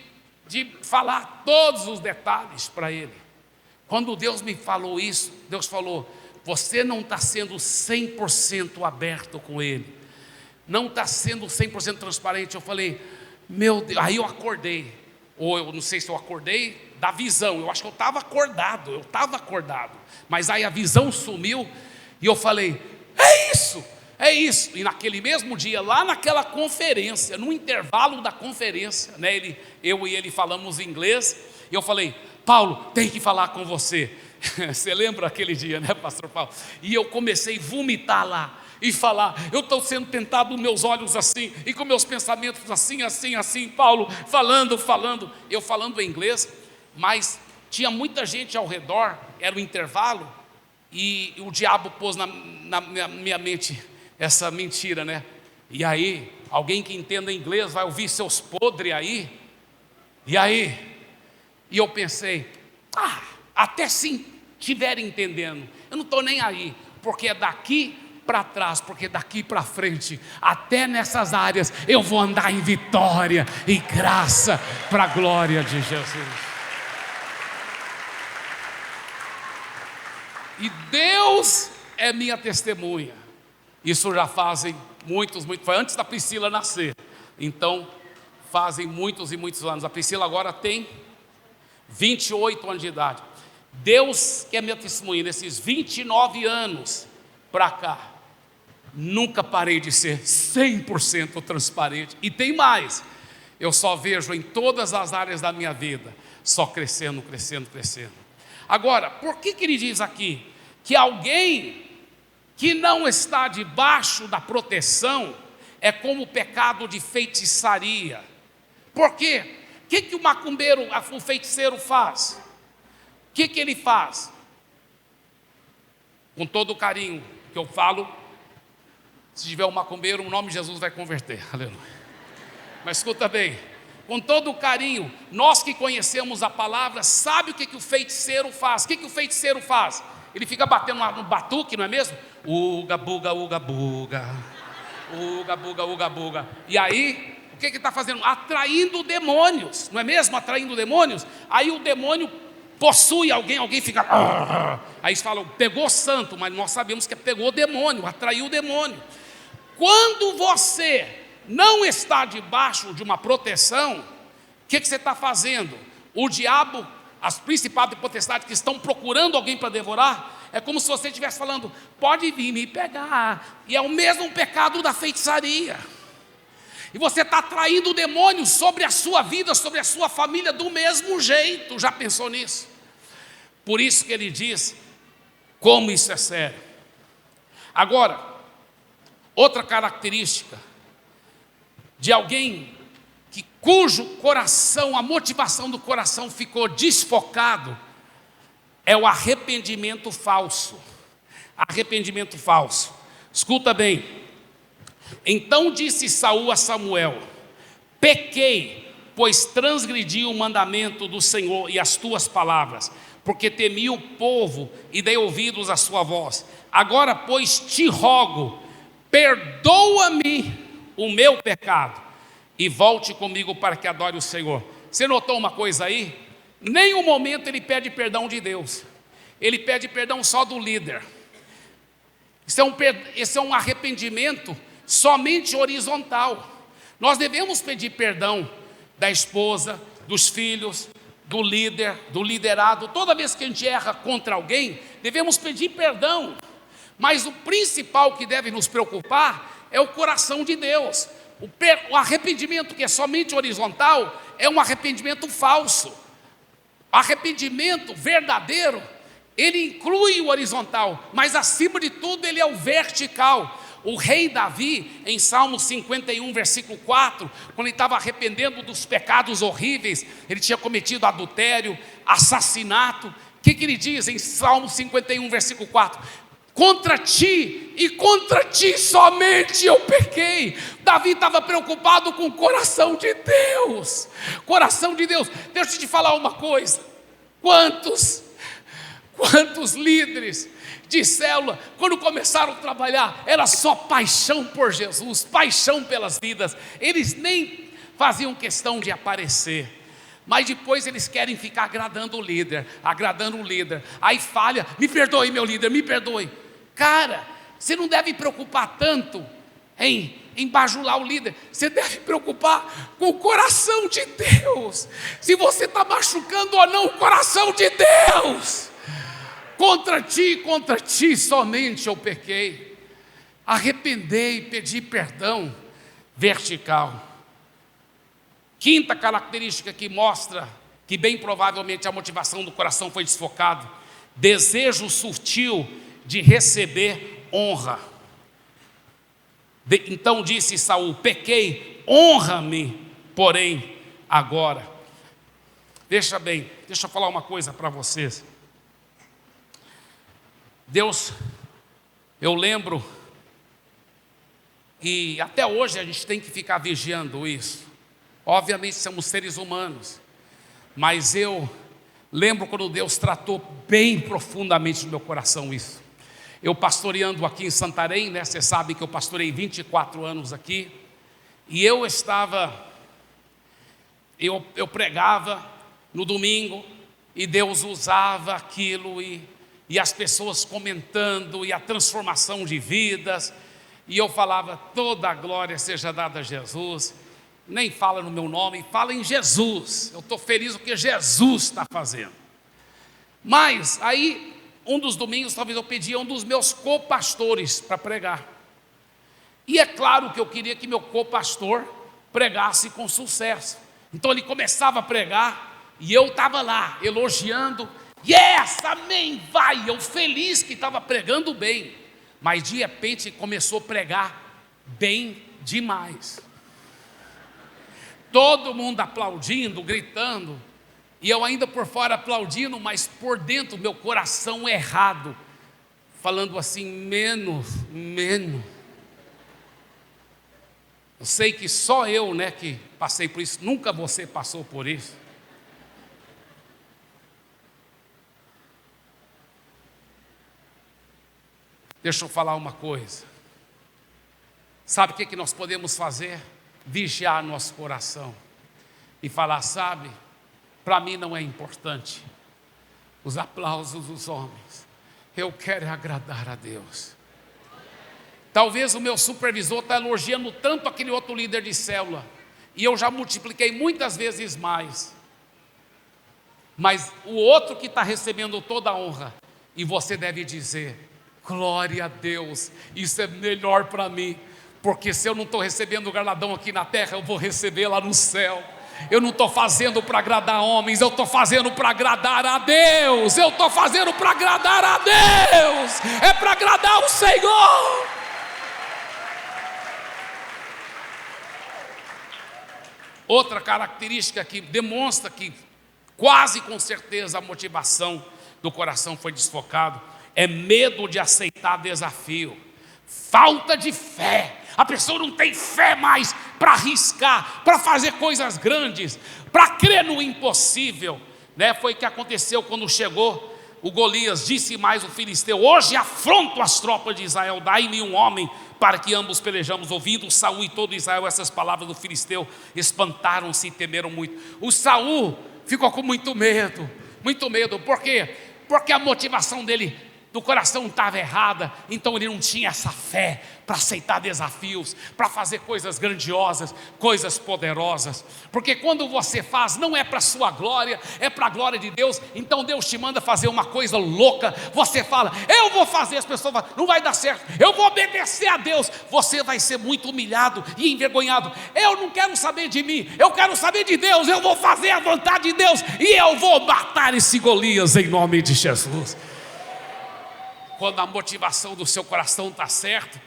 falar todos os detalhes para ele. Quando Deus me falou isso, Deus falou: você não está sendo 100% aberto com ele, não está sendo 100% transparente. Eu falei: meu Deus. Aí eu acordei, ou eu não sei se eu acordei da visão, eu acho que eu estava acordado, mas aí a visão sumiu, e eu falei: é isso. E naquele mesmo dia, lá naquela conferência, no intervalo da conferência, né, eu e ele falamos inglês, e eu falei: Paulo, tem que falar com você. Você lembra aquele dia, né, pastor Paulo? E eu comecei a vomitar lá, e falar: eu estou sendo tentado, meus olhos assim, e com meus pensamentos assim, Paulo, falando, eu falando em inglês, mas tinha muita gente ao redor, era o intervalo, e o diabo pôs na minha mente essa mentira, né? E aí, alguém que entenda inglês vai ouvir seus podres aí, e eu pensei: até se estiverem entendendo, eu não estou nem aí, porque é daqui para trás, porque daqui para frente, até nessas áreas, eu vou andar em vitória e graça, para a glória de Jesus. E Deus é minha testemunha. Isso já fazem muitos, foi antes da Priscila nascer. Então, fazem muitos e muitos anos. A Priscila agora tem 28 anos de idade. Deus que é minha testemunha, nesses 29 anos para cá, nunca parei de ser 100% transparente. E tem mais, eu só vejo em todas as áreas da minha vida, só crescendo. Agora, por que ele diz aqui que alguém que não está debaixo da proteção é como o pecado de feitiçaria? Por quê? O que o macumbeiro, o feiticeiro faz? O que ele faz? Com todo o carinho que eu falo, se tiver um macumbeiro, o nome de Jesus vai converter, aleluia. Mas escuta bem, com todo o carinho, nós que conhecemos a palavra, sabe o que o feiticeiro faz? O que o feiticeiro faz? Ele fica batendo no batuque, não é mesmo? Uga, buga, uga, buga. Uga, buga, uga, buga. E aí, o que ele está fazendo? Atraindo demônios, não é mesmo? Atraindo demônios. Aí o demônio possui alguém fica... Aí eles falam: pegou santo, mas nós sabemos que pegou demônio, atraiu o demônio. Quando você não está debaixo de uma proteção, o que você está fazendo? O diabo, as principados e potestades que estão procurando alguém para devorar, é como se você estivesse falando: pode vir me pegar. E é o mesmo pecado da feitiçaria. E você está atraindo demônios sobre a sua vida, sobre a sua família, do mesmo jeito. Já pensou nisso? Por isso que ele diz como isso é sério. Agora, outra característica de alguém cujo coração, a motivação do coração ficou desfocado, é o arrependimento falso. Arrependimento falso. Escuta bem. Então disse Saul a Samuel: pequei, pois transgredi o mandamento do Senhor e as tuas palavras, porque temi o povo e dei ouvidos à sua voz. Agora, pois, te rogo, perdoa-me o meu pecado e volte comigo para que adore o Senhor. Você notou uma coisa aí? Nenhum momento ele pede perdão de Deus, ele pede perdão só do líder. Esse é um arrependimento somente horizontal. Nós devemos pedir perdão da esposa, dos filhos, do líder, do liderado. Toda vez que a gente erra contra alguém, devemos pedir perdão. Mas o principal que deve nos preocupar é o coração de Deus. O arrependimento que é somente horizontal é um arrependimento falso. O arrependimento verdadeiro, ele inclui o horizontal, mas acima de tudo ele é o vertical. O rei Davi, em Salmo 51, versículo 4, quando ele estava arrependendo dos pecados horríveis, ele tinha cometido adultério, assassinato. O que ele diz em Salmo 51, versículo 4? Contra ti e contra ti somente eu pequei. Davi estava preocupado com o coração de Deus. Coração de Deus. Deixa eu te falar uma coisa. Quantos líderes de célula, quando começaram a trabalhar, era só paixão por Jesus, paixão pelas vidas. Eles nem faziam questão de aparecer. Mas depois eles querem ficar agradando o líder. Aí falha: me perdoe, meu líder, me perdoe. Cara, você não deve preocupar tanto em bajular o líder. Você deve preocupar com o coração de Deus. Se você está machucando ou não o coração de Deus. Contra ti somente eu pequei. Arrependei, pedi perdão. Vertical. Quinta característica que mostra que bem provavelmente a motivação do coração foi desfocado: desejo sutil de receber honra. Então disse Saul: pequei, honra-me, porém, agora. Deixa eu falar uma coisa para vocês. Deus, eu lembro, e até hoje a gente tem que ficar vigiando isso. Obviamente somos seres humanos, mas eu lembro quando Deus tratou bem profundamente no meu coração isso. Eu pastoreando aqui em Santarém, né? Você sabe que eu pastorei 24 anos aqui. E eu pregava no domingo, e Deus usava aquilo, e as pessoas comentando, e a transformação de vidas. E eu falava: toda a glória seja dada a Jesus. Nem fala no meu nome, fala em Jesus. Eu estou feliz com o que Jesus está fazendo. Mas aí, um dos domingos, talvez eu pedi a um dos meus copastores para pregar. E é claro que eu queria que meu copastor pregasse com sucesso. Então ele começava a pregar, e eu estava lá, elogiando. Yes, amém, vai. Eu feliz que estava pregando bem. Mas de repente começou a pregar bem demais. Todo mundo aplaudindo, gritando. E eu ainda por fora aplaudindo, mas por dentro meu coração errado, falando assim: menos. Eu sei que só eu, né, que passei por isso. Nunca você passou por isso. Deixa eu falar uma coisa. Sabe o que nós podemos fazer? Vigiar nosso coração e falar: sabe, para mim não é importante os aplausos dos homens. Eu quero agradar a Deus. Talvez o meu supervisor está elogiando tanto aquele outro líder de célula, e eu já multipliquei muitas vezes mais. Mas o outro que está recebendo toda a honra, e você deve dizer: glória a Deus, isso é melhor para mim, porque se eu não estou recebendo o galardão aqui na terra, eu vou receber lá no céu. Eu não estou fazendo para agradar homens, eu estou fazendo para agradar a Deus. Eu estou fazendo para agradar a Deus, é para agradar o Senhor. Outra característica que demonstra que quase com certeza a motivação do coração foi desfocado é medo de aceitar desafio, falta de fé. A pessoa não tem fé mais para arriscar, para fazer coisas grandes, para crer no impossível, né? Foi o que aconteceu quando chegou o Golias. Disse mais o filisteu: hoje afronto as tropas de Israel, dai-me um homem para que ambos pelejamos. Ouvindo Saul e todo Israel essas palavras do filisteu, espantaram-se e temeram muito. O Saul ficou com muito medo. Por quê? Porque a motivação dele, do coração, estava errada. Então ele não tinha essa fé para aceitar desafios, para fazer coisas grandiosas, coisas poderosas. Porque quando você faz, não é para a sua glória, é para a glória de Deus. Então Deus te manda fazer uma coisa louca, você fala: eu vou fazer. As pessoas falam: não vai dar certo, eu vou obedecer a Deus. Você vai ser muito humilhado e envergonhado. Eu não quero saber de mim, eu quero saber de Deus. Eu vou fazer a vontade de Deus e eu vou matar esse Golias em nome de Jesus. Quando a motivação do seu coração está certa,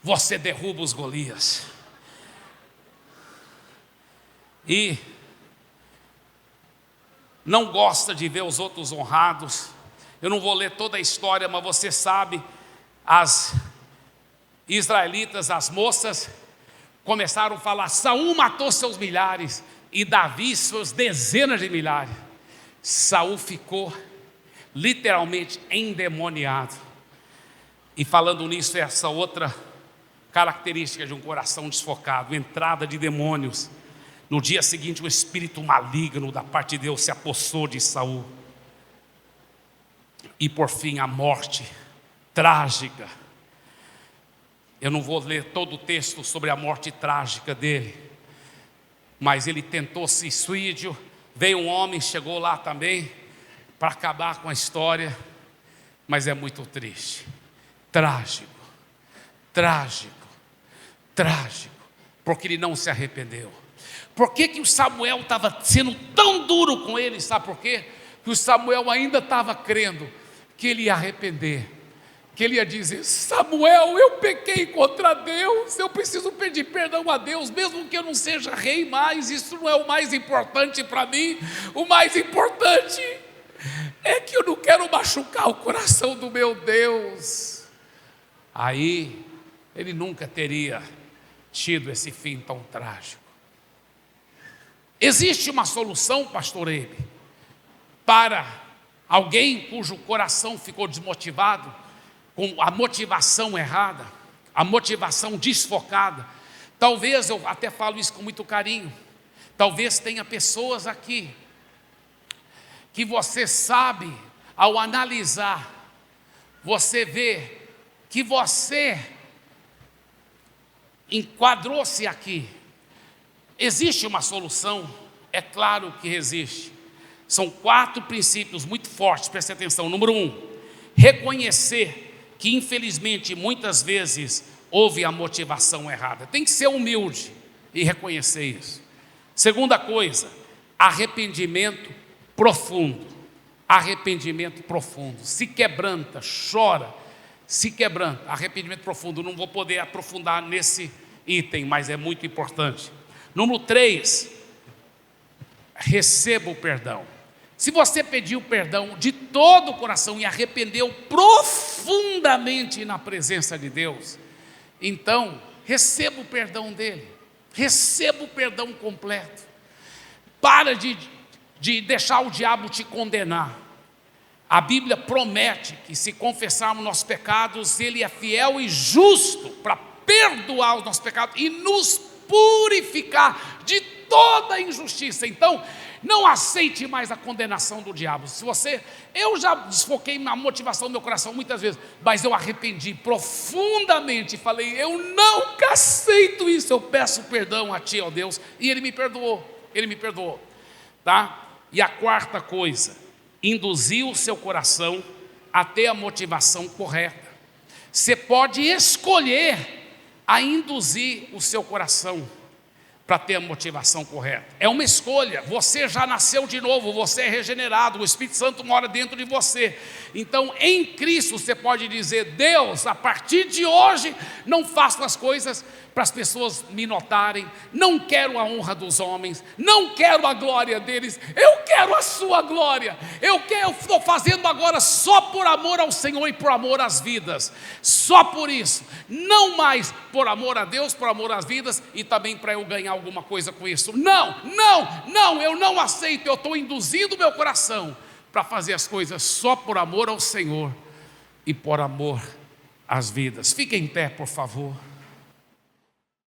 você derruba os Golias. E não gosta de ver os outros honrados. Eu não vou ler toda a história, mas você sabe, as israelitas, as moças, começaram a falar: Saul matou seus milhares e Davi suas dezenas de milhares. Saul ficou literalmente endemoniado. E falando nisso, essa outra característica de um coração desfocado, entrada de demônios. No dia seguinte, o espírito maligno da parte de Deus se apossou de Saul. E por fim, a morte trágica. Eu não vou ler todo o texto sobre a morte trágica dele, mas ele tentou suicídio. Veio um homem, chegou lá também para acabar com a história, mas é muito triste, trágico, porque ele não se arrependeu. Por que o Samuel estava sendo tão duro com ele? Sabe por quê? Que o Samuel ainda estava crendo que ele ia arrepender, que ele ia dizer: Samuel, eu pequei contra Deus, eu preciso pedir perdão a Deus, mesmo que eu não seja rei mais, isso não é o mais importante para mim. O mais importante é que eu não quero machucar o coração do meu Deus. Aí ele nunca teria tido esse fim tão trágico. Existe uma solução, pastor Eibe, para alguém cujo coração ficou desmotivado, com a motivação errada, a motivação desfocada. Talvez, eu até falo isso com muito carinho, talvez tenha pessoas aqui que você sabe, ao analisar, você vê que você enquadrou-se aqui. Existe uma solução? É claro que existe. São 4 princípios muito fortes, preste atenção. Número 1, reconhecer que infelizmente muitas vezes houve a motivação errada. Tem que ser humilde e reconhecer isso. Segunda coisa, arrependimento profundo. Arrependimento profundo. Se quebranta, chora, se quebranta. Arrependimento profundo. Não vou poder aprofundar nesse item, mas é muito importante. Número 3, receba o perdão. Se você pediu perdão de todo o coração e arrependeu profundamente na presença de Deus, então receba o perdão dele, receba o perdão completo. Para de deixar o diabo te condenar. A Bíblia promete que se confessarmos nossos pecados, Ele é fiel e justo para perdoar os nossos pecados e nos purificar de toda injustiça. Então, Não aceite mais a condenação do diabo. Eu já desfoquei a motivação do meu coração muitas vezes, mas eu arrependi profundamente e falei, eu nunca aceito isso, eu peço perdão a ti, ó Deus, e Ele me perdoou, tá? E a quarta coisa, induzir o seu coração a ter a motivação correta. Você pode escolher a induzir o seu coração para ter a motivação correta. É uma escolha. Você já nasceu de novo, você é regenerado, o Espírito Santo mora dentro de você. Então, em Cristo, você pode dizer, Deus, a partir de hoje, não faço as coisas para as pessoas me notarem, não quero a honra dos homens, não quero a glória deles, eu quero a sua glória, eu estou fazendo agora só por amor ao Senhor e por amor às vidas, só por isso, não mais por amor a Deus, por amor às vidas e também para eu ganhar alguma coisa com isso. Não, eu não aceito, eu estou induzindo meu coração para fazer as coisas só por amor ao Senhor e por amor às vidas. Fiquem em pé, por favor.